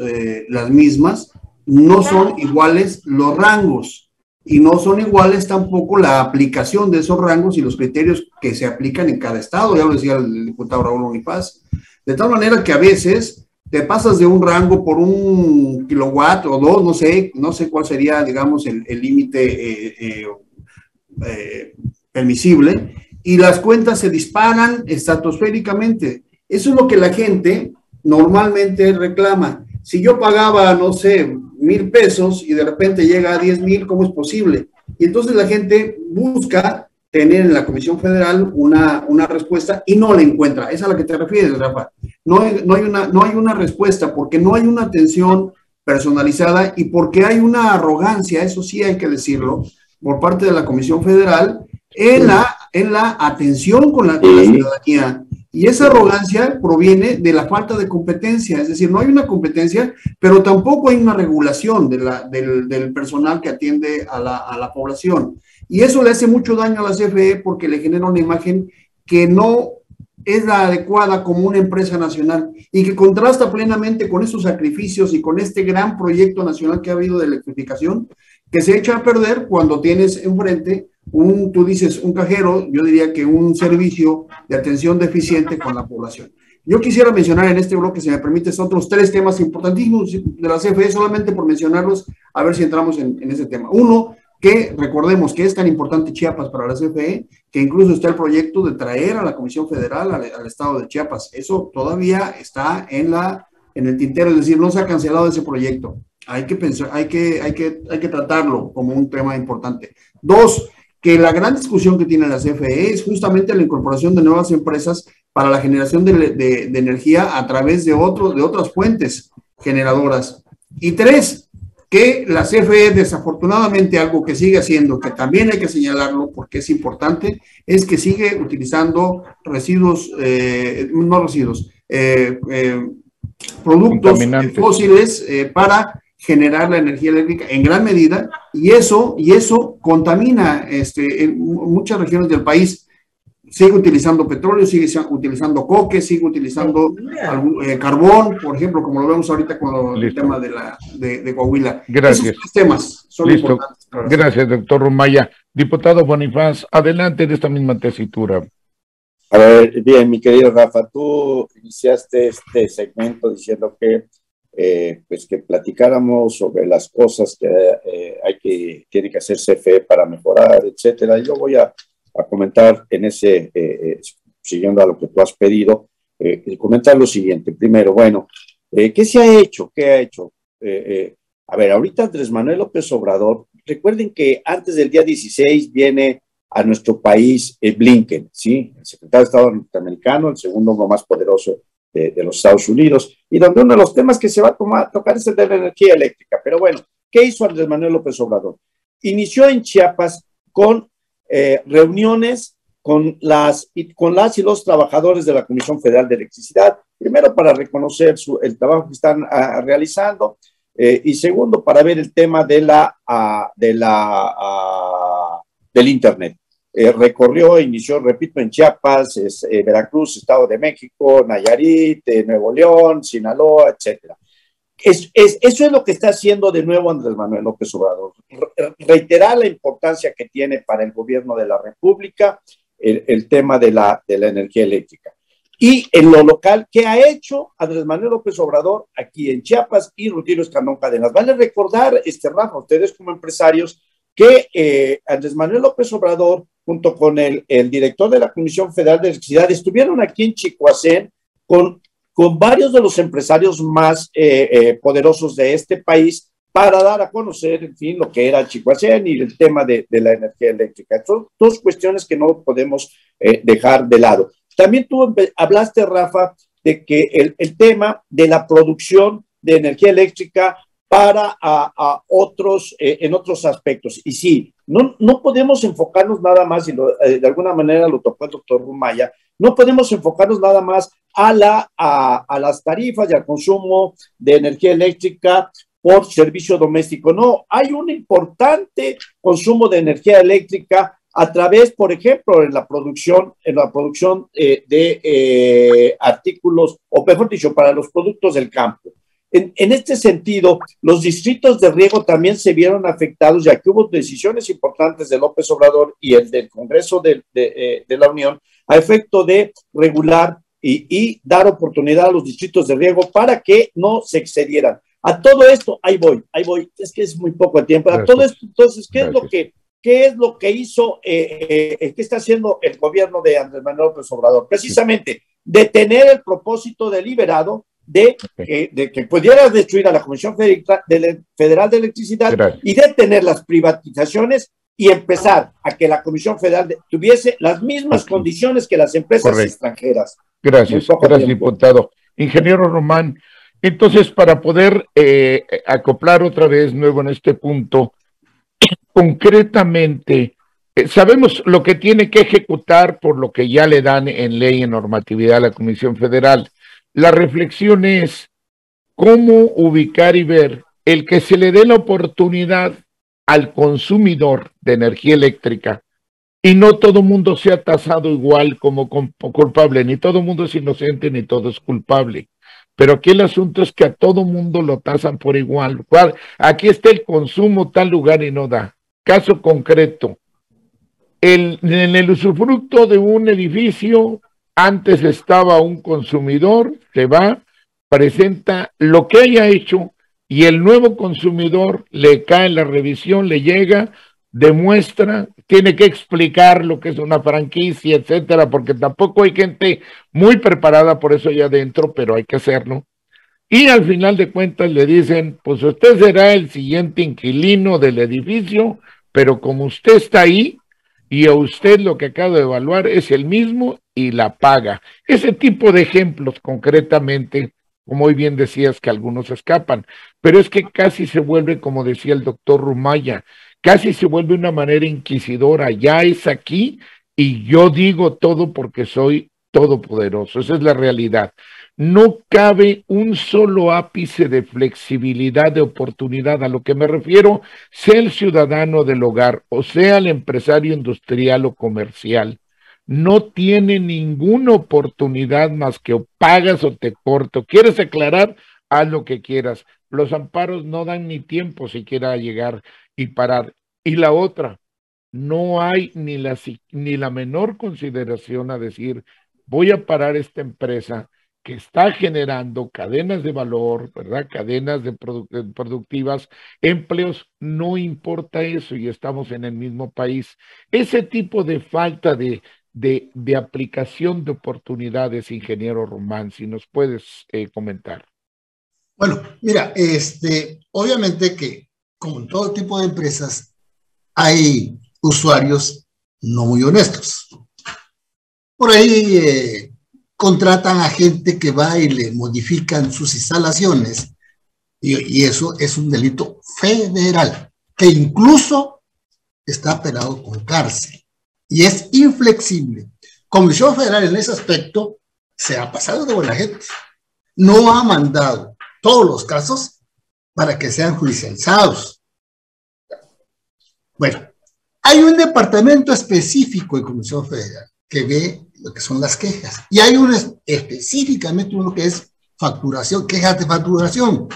las mismas, no son iguales los rangos. Y no son iguales tampoco la aplicación de esos rangos y los criterios que se aplican en cada estado, ya lo decía el diputado Raúl Unipaz. De tal manera que a veces te pasas de un rango por un kilowatt o dos, no sé cuál sería, digamos, el límite permisible, y las cuentas se disparan estratosféricamente. Eso es lo que la gente normalmente reclama. Si yo pagaba, no sé, 1,000 pesos y de repente llega a 10,000, ¿cómo es posible? Y entonces la gente busca tener en la Comisión Federal una respuesta y no la encuentra. ¿Es a la que te refieres, Rafa? No hay una respuesta porque no hay una atención personalizada y porque hay una arrogancia, eso sí hay que decirlo, por parte de la Comisión Federal en la atención con la ciudadanía. Y esa arrogancia proviene de la falta de competencia, es decir, no hay una competencia, pero tampoco hay una regulación del personal que atiende a la población. Y eso le hace mucho daño a la CFE porque le genera una imagen que no es la adecuada como una empresa nacional y que contrasta plenamente con esos sacrificios y con este gran proyecto nacional que ha habido de electrificación, que se echa a perder cuando tienes enfrente tú dices un cajero, yo diría que un servicio de atención deficiente con la población. Yo quisiera mencionar en este bloque, si me permites, otros 3 temas importantísimos de la CFE, solamente por mencionarlos, a ver si entramos en ese tema. Uno, que recordemos que es tan importante Chiapas para la CFE, que incluso está el proyecto de traer a la Comisión Federal al estado de Chiapas. Eso todavía está en el tintero, es decir, no se ha cancelado ese proyecto. Hay que pensar, hay que tratarlo como un tema importante. 2, que la gran discusión que tiene la CFE es justamente la incorporación de nuevas empresas para la generación de energía a través de otras fuentes generadoras. Y 3, que la CFE desafortunadamente, algo que sigue haciendo, que también hay que señalarlo porque es importante, es que sigue utilizando productos fósiles para generar la energía eléctrica en gran medida, y eso contamina en muchas regiones del país. Sigue utilizando petróleo, sigue utilizando coque, sigue utilizando carbón, por ejemplo, como lo vemos ahorita con el tema de Coahuila. Gracias. Esos 3 temas son importantes. Gracias, doctor Rumaya. Diputado Bonifaz, adelante de esta misma tesitura. A ver, bien, mi querido Rafa, tú iniciaste este segmento diciendo que pues que platicáramos sobre las cosas que tiene que hacer CFE para mejorar, etcétera. Yo voy a comentar en ese, siguiendo a lo que tú has pedido, comentar lo siguiente. Primero, bueno, ¿qué se ha hecho? ¿Qué ha hecho? A ver, ahorita Andrés Manuel López Obrador, recuerden que antes del día 16 viene a nuestro país Blinken, ¿sí? El secretario de Estado norteamericano, el segundo más poderoso de los Estados Unidos, y donde uno de los temas que se va a tocar es el de la energía eléctrica. Pero bueno, ¿qué hizo Andrés Manuel López Obrador? Inició en Chiapas con reuniones con las y los trabajadores de la Comisión Federal de Electricidad, primero para reconocer el trabajo que están realizando, y segundo para ver el tema del Internet. Inició, repito, en Chiapas, Veracruz, Estado de México, Nayarit, Nuevo León, Sinaloa, etcétera. Eso es lo que está haciendo de nuevo Andrés Manuel López Obrador. Reiterar la importancia que tiene para el gobierno de la República el tema de la energía eléctrica. Y en lo local, ¿qué ha hecho Andrés Manuel López Obrador aquí en Chiapas y Rutilio Escandón Cadenas? Vale recordar, Rafa, ustedes como empresarios, que Andrés Manuel López Obrador, junto con el director de la Comisión Federal de Electricidad, estuvieron aquí en Chicoacén con varios de los empresarios más poderosos de este país para dar a conocer, en fin, lo que era Chicoacén y el tema de la energía eléctrica. Son dos cuestiones que no podemos dejar de lado. También tú hablaste, Rafa, de que el tema de la producción de energía eléctrica para otros, en otros aspectos. Y sí, no podemos enfocarnos nada más, y de alguna manera lo tocó el doctor Rumaya, no podemos enfocarnos nada más a las tarifas y al consumo de energía eléctrica por servicio doméstico. No, hay un importante consumo de energía eléctrica a través, por ejemplo, en la producción de artículos, o mejor dicho, para los productos del campo. En este sentido, los distritos de riego también se vieron afectados, ya que hubo decisiones importantes de López Obrador y el del Congreso de la Unión a efecto de regular y dar oportunidad a los distritos de riego para que no se excedieran. A todo esto, ahí voy, es que es muy poco el tiempo. A todo esto, entonces, ¿qué es lo que hizo, qué está haciendo el gobierno de Andrés Manuel López Obrador? Precisamente, detener el propósito deliberado de que pudiera destruir a la Comisión Federal de Electricidad y detener las privatizaciones y empezar a que la Comisión Federal tuviese las mismas condiciones que las empresas extranjeras. Gracias, diputado. Ingeniero Román, entonces, para poder acoplar otra vez nuevo en este punto, concretamente, sabemos lo que tiene que ejecutar por lo que ya le dan en ley, en normatividad a la Comisión Federal. La reflexión es cómo ubicar y ver el que se le dé la oportunidad al consumidor de energía eléctrica y no todo mundo sea tasado igual como culpable, ni todo mundo es inocente ni todo es culpable. Pero aquí el asunto es que a todo mundo lo tasan por igual. Aquí está el consumo tal lugar y no da. Caso concreto, en el usufructo de un edificio, antes estaba un consumidor, se va, presenta lo que haya hecho y el nuevo consumidor le cae la revisión, le llega, demuestra, tiene que explicar lo que es una franquicia, etcétera, porque tampoco hay gente muy preparada por eso allá adentro, pero hay que hacerlo. Y al final de cuentas le dicen, pues usted será el siguiente inquilino del edificio, pero como usted está ahí y a usted lo que acabo de evaluar es el mismo y la paga. Ese tipo de ejemplos concretamente, como hoy bien decías que algunos escapan, pero es que casi se vuelve, como decía el doctor Rumaya, casi se vuelve una manera inquisidora, ya es aquí y yo digo todo porque soy todopoderoso, esa es la realidad. No cabe un solo ápice de flexibilidad, de oportunidad, a lo que me refiero, sea el ciudadano del hogar o sea el empresario industrial o comercial, no tiene ninguna oportunidad más que o pagas o te corto. ¿Quieres aclarar? Haz lo que quieras. Los amparos no dan ni tiempo siquiera a llegar y parar. Y la otra, no hay ni la menor consideración a decir, voy a parar esta empresa que está generando cadenas de valor, ¿verdad? Cadenas productivas, empleos, no importa eso y estamos en el mismo país. Ese tipo de falta de aplicación de oportunidades, ingeniero Román, si nos puedes comentar. Bueno, mira, obviamente que como en todo tipo de empresas hay usuarios no muy honestos. Por ahí contratan a gente que va y le modifican sus instalaciones, y eso es un delito federal, que incluso está penado con cárcel, y es inflexible. Comisión Federal en ese aspecto se ha pasado de buena gente. No ha mandado todos los casos para que sean judicializados. Bueno, hay un departamento específico en Comisión Federal que ve lo que son las quejas, y hay específicamente uno que es facturación, quejas de facturación.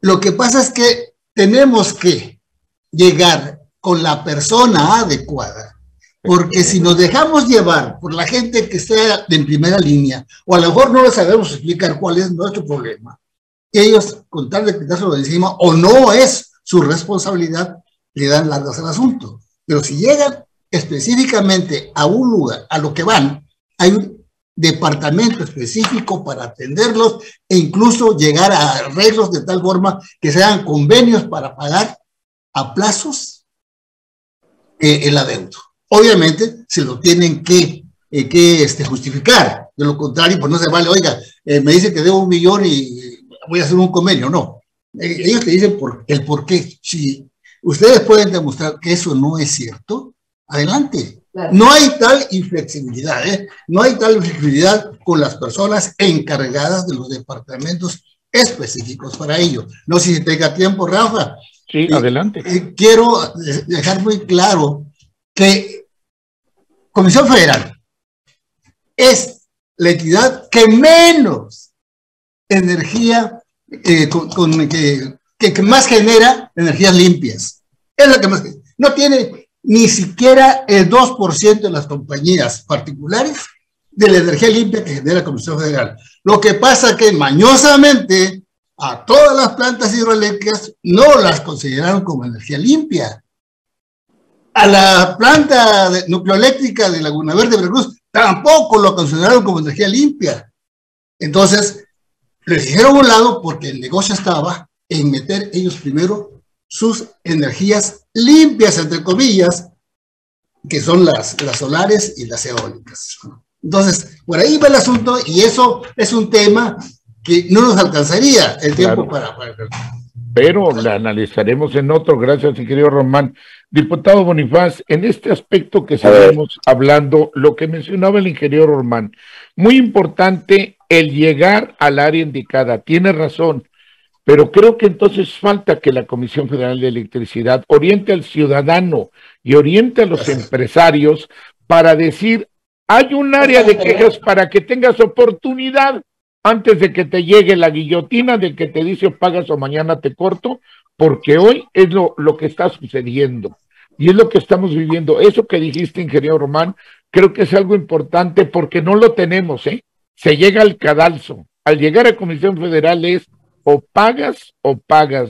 Lo que pasa es que tenemos que llegar con la persona adecuada, porque si nos dejamos llevar por la gente que está en primera línea, o a lo mejor no les sabemos explicar cuál es nuestro problema, ellos, con tal de quitárselo de encima, o no es su responsabilidad, le dan largas al asunto. Pero si llegan específicamente a un lugar, a lo que van, hay un departamento específico para atenderlos e incluso llegar a arreglos de tal forma que sean convenios para pagar a plazos el adeudo. Obviamente se lo tienen que justificar, de lo contrario pues no se vale, oiga, me dice que debo 1 millón y voy a hacer un convenio, no. Ellos te dicen el por qué. Si ustedes pueden demostrar que eso no es cierto, adelante. Claro. No hay tal inflexibilidad, no hay tal flexibilidad con las personas encargadas de los departamentos específicos para ello. No sé si tenga tiempo, Rafa. Sí, adelante. Quiero dejar muy claro que Comisión Federal es la entidad que menos energía, que más genera energías limpias. Es la que más, no tiene ni siquiera el 2% de las compañías particulares de la energía limpia que genera la Comisión Federal. Lo que pasa es que mañosamente a todas las plantas hidroeléctricas no las consideraron como energía limpia. A la planta nucleoeléctrica de Laguna Verde, Veracruz, tampoco lo consideraron como energía limpia. Entonces, les dijeron a un lado porque el negocio estaba en meter ellos primero sus energías limpias, entre comillas, que son las solares y las eólicas. Entonces, por ahí va el asunto, y eso es un tema que no nos alcanzaría el tiempo para... Pero la analizaremos en otro. Gracias, mi querido Román. Diputado Bonifaz, en este aspecto que seguimos hablando, lo que mencionaba el ingeniero Román, muy importante el llegar al área indicada, tiene razón, pero creo que entonces falta que la Comisión Federal de Electricidad oriente al ciudadano y oriente a los empresarios para decir, hay un área de quejas para que tengas oportunidad antes de que te llegue la guillotina del que te dice o pagas o mañana te corto, porque hoy es lo que está sucediendo y es lo que estamos viviendo. Eso que dijiste, ingeniero Román, creo que es algo importante porque no lo tenemos, se llega al cadalso. Al llegar a Comisión Federal es o pagas,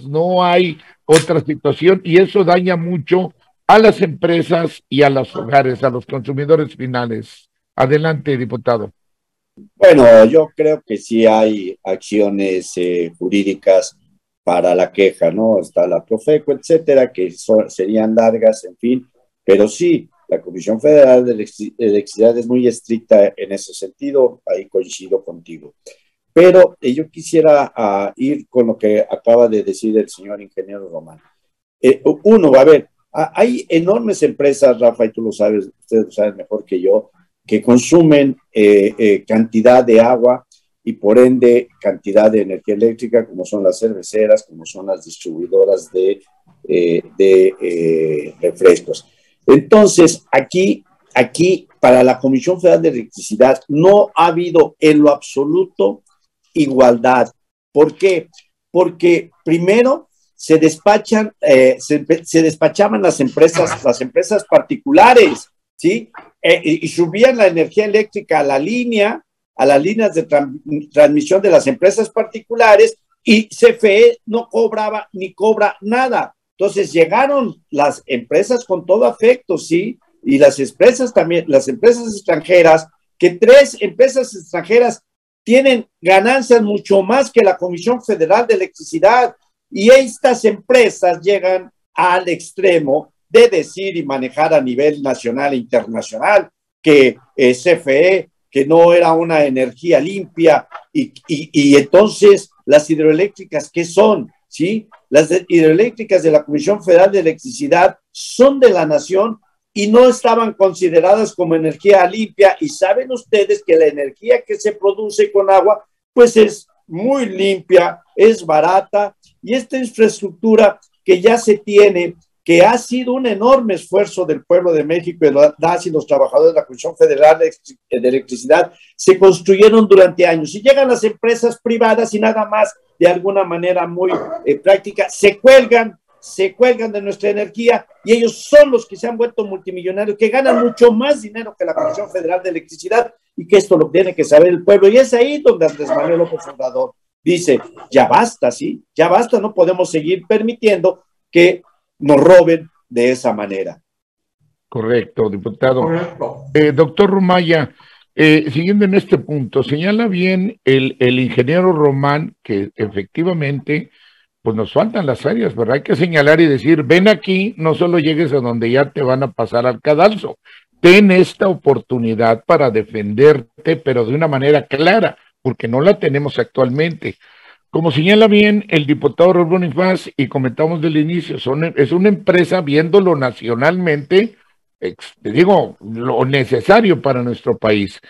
no hay otra situación, y eso daña mucho a las empresas y a los hogares, a los consumidores finales. Adelante, diputado. Bueno, yo creo que sí hay acciones jurídicas para la queja, ¿no? Está la Profeco, etcétera, que serían largas, en fin, pero sí, la Comisión Federal de Electricidad es muy estricta en ese sentido, ahí coincido contigo. Pero yo quisiera ir con lo que acaba de decir el señor ingeniero Román. Uno, a ver, hay enormes empresas, Rafa, y tú lo sabes, ustedes lo saben mejor que yo, que consumen cantidad de agua y por ende cantidad de energía eléctrica, como son las cerveceras, como son las distribuidoras de refrescos. Entonces, aquí, para la Comisión Federal de Electricidad no ha habido en lo absoluto igualdad. ¿Por qué? Porque primero se despachaban las empresas particulares, ¿sí? Y subían la energía eléctrica a las líneas de transmisión de las empresas particulares, y CFE no cobraba ni cobra nada. Entonces llegaron las empresas con todo afecto, ¿sí? Y las empresas también, las empresas extranjeras, que 3 empresas extranjeras tienen ganancias mucho más que la Comisión Federal de Electricidad, y estas empresas llegan al extremo de decir y manejar a nivel nacional e internacional que CFE que no era una energía limpia, y entonces las hidroeléctricas, ¿qué son? ¿Sí? Las hidroeléctricas de la Comisión Federal de Electricidad son de la nación y no estaban consideradas como energía limpia, y saben ustedes que la energía que se produce con agua, pues es muy limpia, es barata, y esta infraestructura que ya se tiene, que ha sido un enorme esfuerzo del pueblo de México y los trabajadores de la Comisión Federal de Electricidad, se construyeron durante años, y llegan las empresas privadas y nada más, de alguna manera muy práctica, se cuelgan de nuestra energía, y ellos son los que se han vuelto multimillonarios, que ganan mucho más dinero que la Comisión Federal de Electricidad, y que esto lo tiene que saber el pueblo. Y es ahí donde Andrés Manuel López Obrador dice, ya basta, ¿sí? Ya basta, no podemos seguir permitiendo que nos roben de esa manera. Correcto, diputado. Correcto. Doctor Rumaya, siguiendo en este punto, señala bien el ingeniero Román que efectivamente pues nos faltan las áreas, ¿verdad? Hay que señalar y decir, ven aquí, no solo llegues a donde ya te van a pasar al cadalso, ten esta oportunidad para defenderte, pero de una manera clara, porque no la tenemos actualmente. Como señala bien el diputado Raúl Bonifaz, y comentamos del inicio, es una empresa viéndolo nacionalmente, te digo, lo necesario para nuestro país.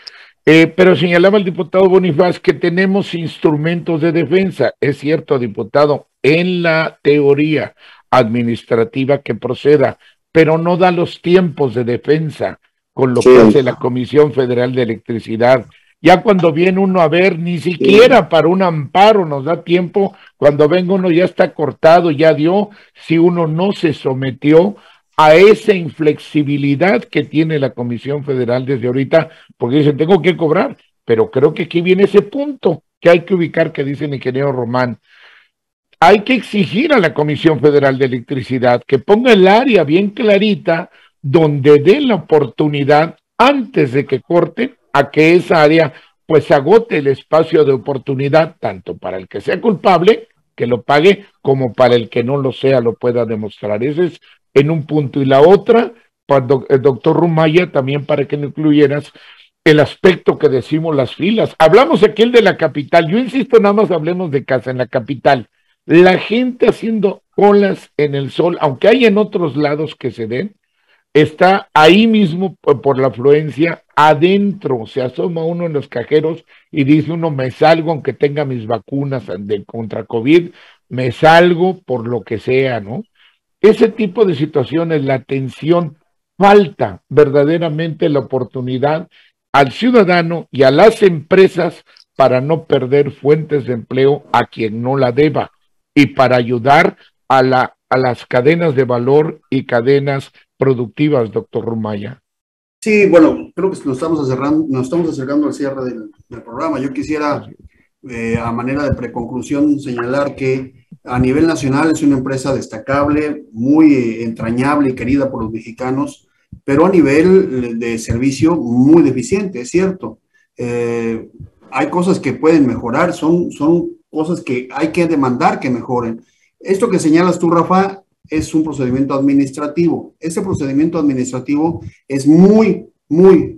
Pero señalaba el diputado Bonifaz que tenemos instrumentos de defensa. Es cierto, diputado, en la teoría administrativa que proceda, pero no da los tiempos de defensa con lo que hace la Comisión Federal de Electricidad. Ya cuando viene uno a ver, ni siquiera para un amparo nos da tiempo. Cuando venga uno ya está cortado, ya dio, si uno no se sometió a esa inflexibilidad que tiene la Comisión Federal desde ahorita, porque dicen, tengo que cobrar, pero creo que aquí viene ese punto que hay que ubicar, que dice el ingeniero Román. Hay que exigir a la Comisión Federal de Electricidad que ponga el área bien clarita, donde den la oportunidad, antes de que corten, a que esa área pues agote el espacio de oportunidad, tanto para el que sea culpable, que lo pague, como para el que no lo sea, lo pueda demostrar. Ese es en un punto. Y la otra, cuando el doctor Rumaya, también para que no incluyeras el aspecto que decimos las filas. Hablamos aquí el de la capital, yo insisto, nada más hablemos de casa en la capital. La gente haciendo colas en el sol, aunque hay en otros lados que se den, está ahí mismo por la afluencia, adentro, se asoma uno en los cajeros y dice uno, me salgo aunque tenga mis vacunas contra COVID, me salgo por lo que sea, ¿no? Ese tipo de situaciones, la atención, falta verdaderamente la oportunidad al ciudadano y a las empresas para no perder fuentes de empleo a quien no la deba, y para ayudar a las cadenas de valor y cadenas productivas, doctor Rumaya. Sí, bueno, creo que nos estamos acercando al cierre del programa. Yo quisiera, a manera de preconclusión, señalar que a nivel nacional es una empresa destacable, muy entrañable y querida por los mexicanos, pero a nivel de servicio muy deficiente, es cierto. Hay cosas que pueden mejorar, son cosas que hay que demandar que mejoren. Esto que señalas tú, Rafa, es un procedimiento administrativo. Ese procedimiento administrativo es muy,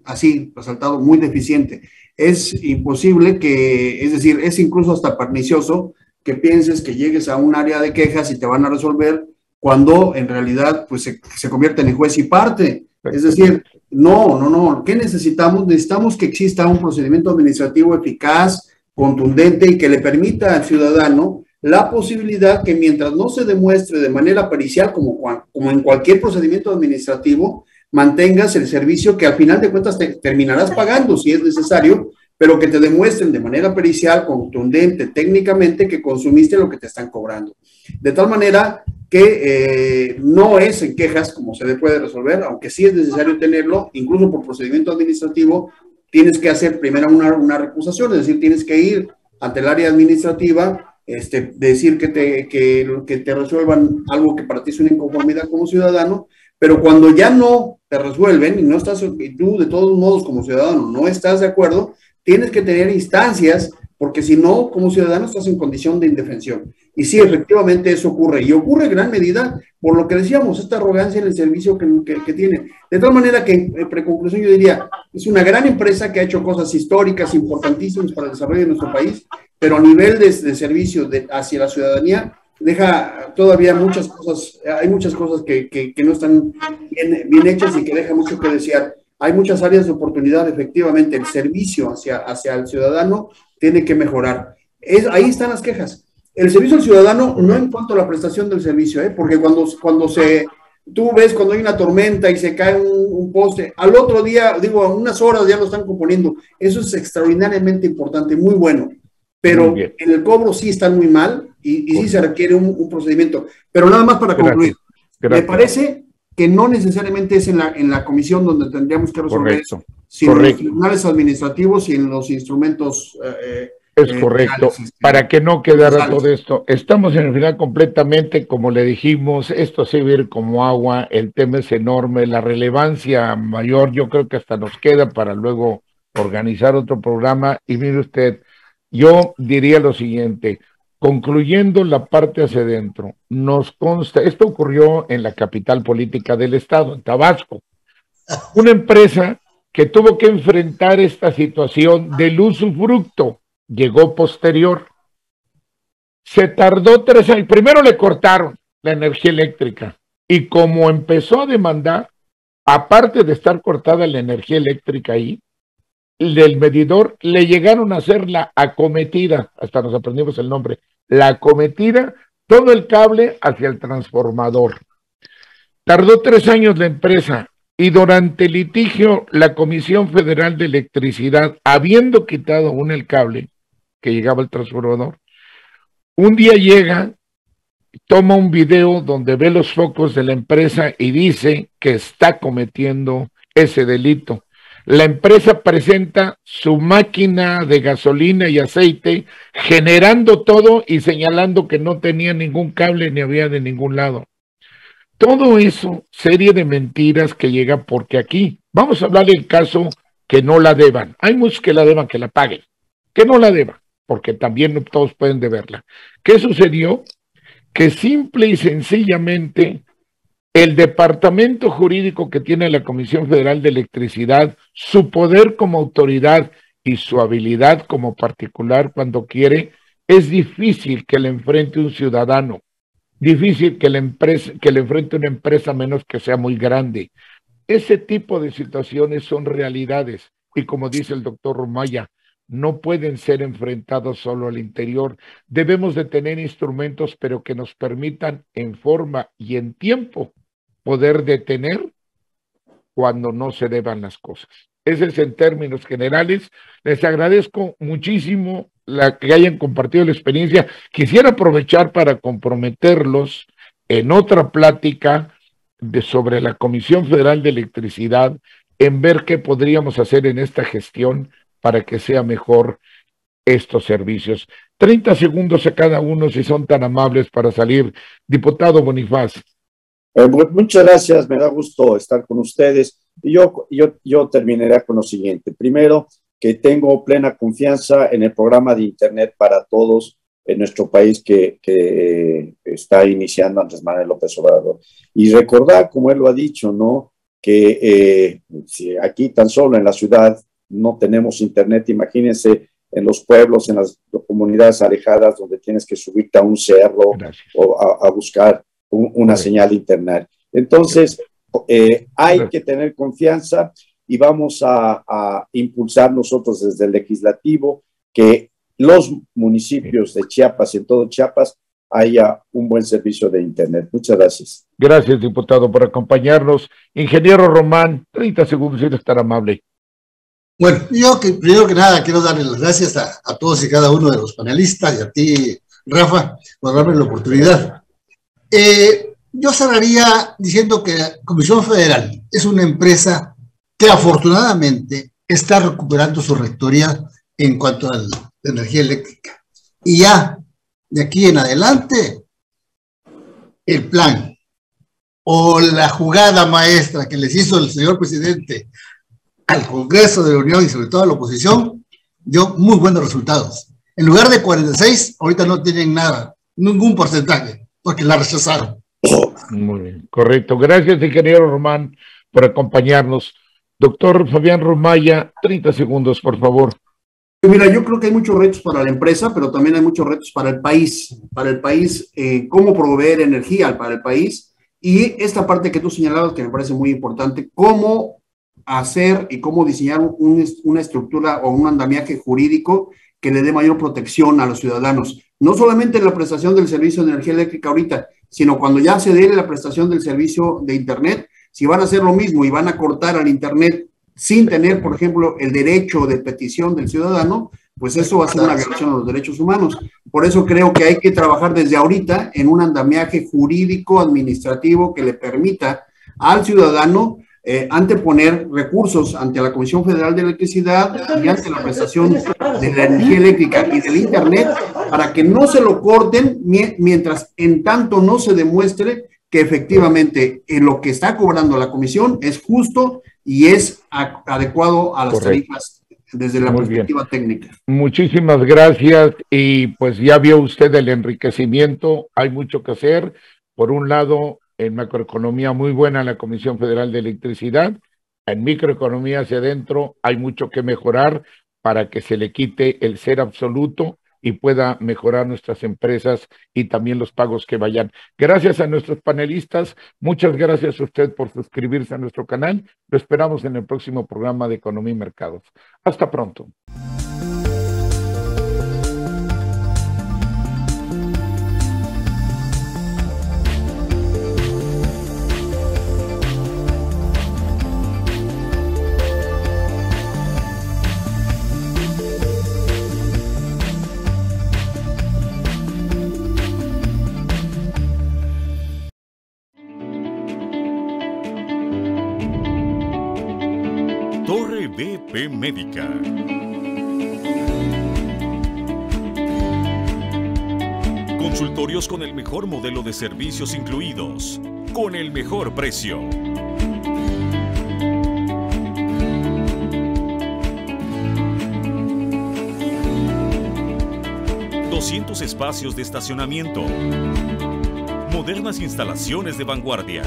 así, resaltado, muy deficiente. Es imposible es decir, es incluso hasta pernicioso que pienses que llegues a un área de quejas y te van a resolver, cuando en realidad pues se convierten en juez y parte. Es decir, no. ¿Qué necesitamos? Necesitamos que exista un procedimiento administrativo eficaz, contundente, y que le permita al ciudadano la posibilidad que, mientras no se demuestre de manera pericial, como en cualquier procedimiento administrativo, mantengas el servicio que al final de cuentas terminarás pagando si es necesario, pero que te demuestren de manera pericial, contundente, técnicamente, que consumiste lo que te están cobrando. De tal manera que no es en quejas como se le puede resolver, aunque sí es necesario tenerlo, incluso por procedimiento administrativo. Tienes que hacer primero una recusación, es decir, tienes que ir ante el área administrativa, decir que te resuelvan algo que para ti es una inconformidad como ciudadano, pero cuando ya no te resuelven y tú de todos modos como ciudadano no estás de acuerdo, tienes que tener instancias porque si no, como ciudadano estás en condición de indefensión. Y sí, efectivamente eso ocurre, y ocurre en gran medida por lo que decíamos, esta arrogancia en el servicio que tiene. De tal manera que, en preconclusión, yo diría, es una gran empresa que ha hecho cosas históricas, importantísimas para el desarrollo de nuestro país, pero a nivel de servicio hacia la ciudadanía, deja todavía muchas cosas, hay muchas cosas que no están bien hechas y que deja mucho que desear. Hay muchas áreas de oportunidad, efectivamente, el servicio hacia el ciudadano tiene que mejorar. Ahí están las quejas. El servicio al ciudadano, no en cuanto a la prestación del servicio, porque tú ves cuando hay una tormenta y se cae un poste, al otro día, digo, a unas horas ya lo están componiendo. Eso es extraordinariamente importante, muy bueno. Pero en el cobro sí están muy mal y sí se requiere un procedimiento. Pero nada más para concluir. Me parece que no necesariamente es en la comisión donde tendríamos que resolver eso, sino en los tribunales administrativos y en los instrumentos es correcto, para que no quedara todo esto. Estamos en el final completamente, como le dijimos, esto se va a ir como agua, el tema es enorme, la relevancia mayor, yo creo que hasta nos queda para luego organizar otro programa. Y mire usted, yo diría lo siguiente, concluyendo la parte hacia adentro, nos consta, esto ocurrió en la capital política del estado, en Tabasco, una empresa que tuvo que enfrentar esta situación del usufructo, llegó posterior, se tardó 3 años, primero le cortaron la energía eléctrica y como empezó a demandar, aparte de estar cortada la energía eléctrica ahí, del medidor le llegaron a hacer la acometida, hasta nos aprendimos el nombre, la acometida, todo el cable hacia el transformador. Tardó 3 años la empresa y durante el litigio la Comisión Federal de Electricidad, habiendo quitado aún el cable que llegaba al transformador, un día llega, toma un video donde ve los focos de la empresa y dice que está cometiendo ese delito. La empresa presenta su máquina de gasolina y aceite, generando todo y señalando que no tenía ningún cable ni había de ningún lado. Todo eso, serie de mentiras que llega porque aquí, vamos a hablar del caso que no la deban. Hay muchos que la deban, que la paguen, que no la deban, porque también no todos pueden deberla. ¿Qué sucedió? Que simple y sencillamente el departamento jurídico que tiene la Comisión Federal de Electricidad, su poder como autoridad y su habilidad como particular cuando quiere, es difícil que le enfrente un ciudadano, difícil que le enfrente una empresa menos que sea muy grande. Ese tipo de situaciones son realidades y como dice el doctor Rumaya, no pueden ser enfrentados solo al interior. Debemos de tener instrumentos, pero que nos permitan en forma y en tiempo poder detener cuando no se deban las cosas. Ese es en términos generales. Les agradezco muchísimo que hayan compartido la experiencia. Quisiera aprovechar para comprometerlos en otra plática sobre la Comisión Federal de Electricidad, en ver qué podríamos hacer en esta gestión para que sea mejor estos servicios. 30 segundos a cada uno, si son tan amables, para salir. Diputado Bonifaz. Muchas gracias, me da gusto estar con ustedes. Y yo terminaré con lo siguiente. Primero, que tengo plena confianza en el programa de Internet para todos en nuestro país que está iniciando Andrés Manuel López Obrador. Y recordar, como él lo ha dicho, ¿no? Que si aquí tan solo en la ciudad no tenemos Internet, imagínense en los pueblos, en las comunidades alejadas donde tienes que subirte a un cerro o a buscar una señal de Internet. Entonces, hay que tener confianza y vamos a impulsar nosotros desde el legislativo que los municipios de Chiapas y en todo Chiapas haya un buen servicio de Internet. Muchas gracias. Gracias, diputado, por acompañarnos. Ingeniero Román, 30 segundos, si eres tan amable. Bueno, yo primero que nada quiero darle las gracias a todos y cada uno de los panelistas y a ti, Rafa, por darme la oportunidad. Yo cerraría diciendo que la Comisión Federal es una empresa que afortunadamente está recuperando su rectoría en cuanto a la energía eléctrica. Y ya, de aquí en adelante, el plan o la jugada maestra que les hizo el señor presidente al Congreso de la Unión y sobre todo a la oposición, dio muy buenos resultados. En lugar de 46, ahorita no tienen nada, ningún porcentaje, porque la rechazaron. Muy bien, correcto. Gracias, ingeniero Román, por acompañarnos. Doctor Fabián Rumaya, 30 segundos, por favor. Mira, yo creo que hay muchos retos para la empresa, pero también hay muchos retos para el país. Para el país, cómo proveer energía para el país. Y esta parte que tú señalabas, que me parece muy importante, cómo hacer y cómo diseñar una estructura o un andamiaje jurídico que le dé mayor protección a los ciudadanos. No solamente en la prestación del servicio de energía eléctrica ahorita, sino cuando ya se dé la prestación del servicio de Internet, si van a hacer lo mismo y van a cortar al Internet sin tener, por ejemplo, el derecho de petición del ciudadano, pues eso va a ser una violación a los derechos humanos. Por eso creo que hay que trabajar desde ahorita en un andamiaje jurídico, administrativo, que le permita al ciudadano anteponer recursos ante la Comisión Federal de Electricidad y ante la prestación de la energía eléctrica y del Internet, para que no se lo corten mientras en tanto no se demuestre que efectivamente lo que está cobrando la comisión es justo y es adecuado a las tarifas desde la perspectiva técnica. Muchísimas gracias, y pues ya vio usted el enriquecimiento. Hay mucho que hacer. Por un lado, en macroeconomía muy buena la Comisión Federal de Electricidad. En microeconomía hacia adentro hay mucho que mejorar para que se le quite el ser absoluto y pueda mejorar nuestras empresas y también los pagos que vayan. Gracias a nuestros panelistas, muchas gracias a usted por suscribirse a nuestro canal. Lo esperamos en el próximo programa de Economía y Mercados. Hasta pronto. Torre BP Médica. Consultorios con el mejor modelo de servicios incluidos, con el mejor precio. ...200 espacios de estacionamiento... ...modernas instalaciones de vanguardia...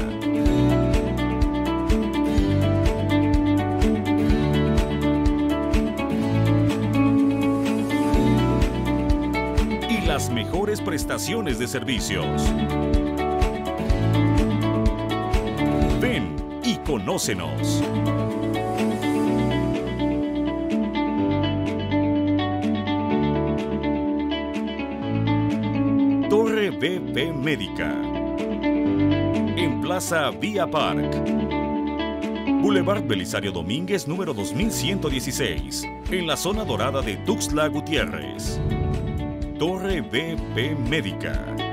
las mejores prestaciones de servicios. Ven y conócenos. Torre BP Médica. En Plaza Vía Park. Boulevard Belisario Domínguez, número 2116. En la zona dorada de Tuxtla Gutiérrez. Torre BP Médica.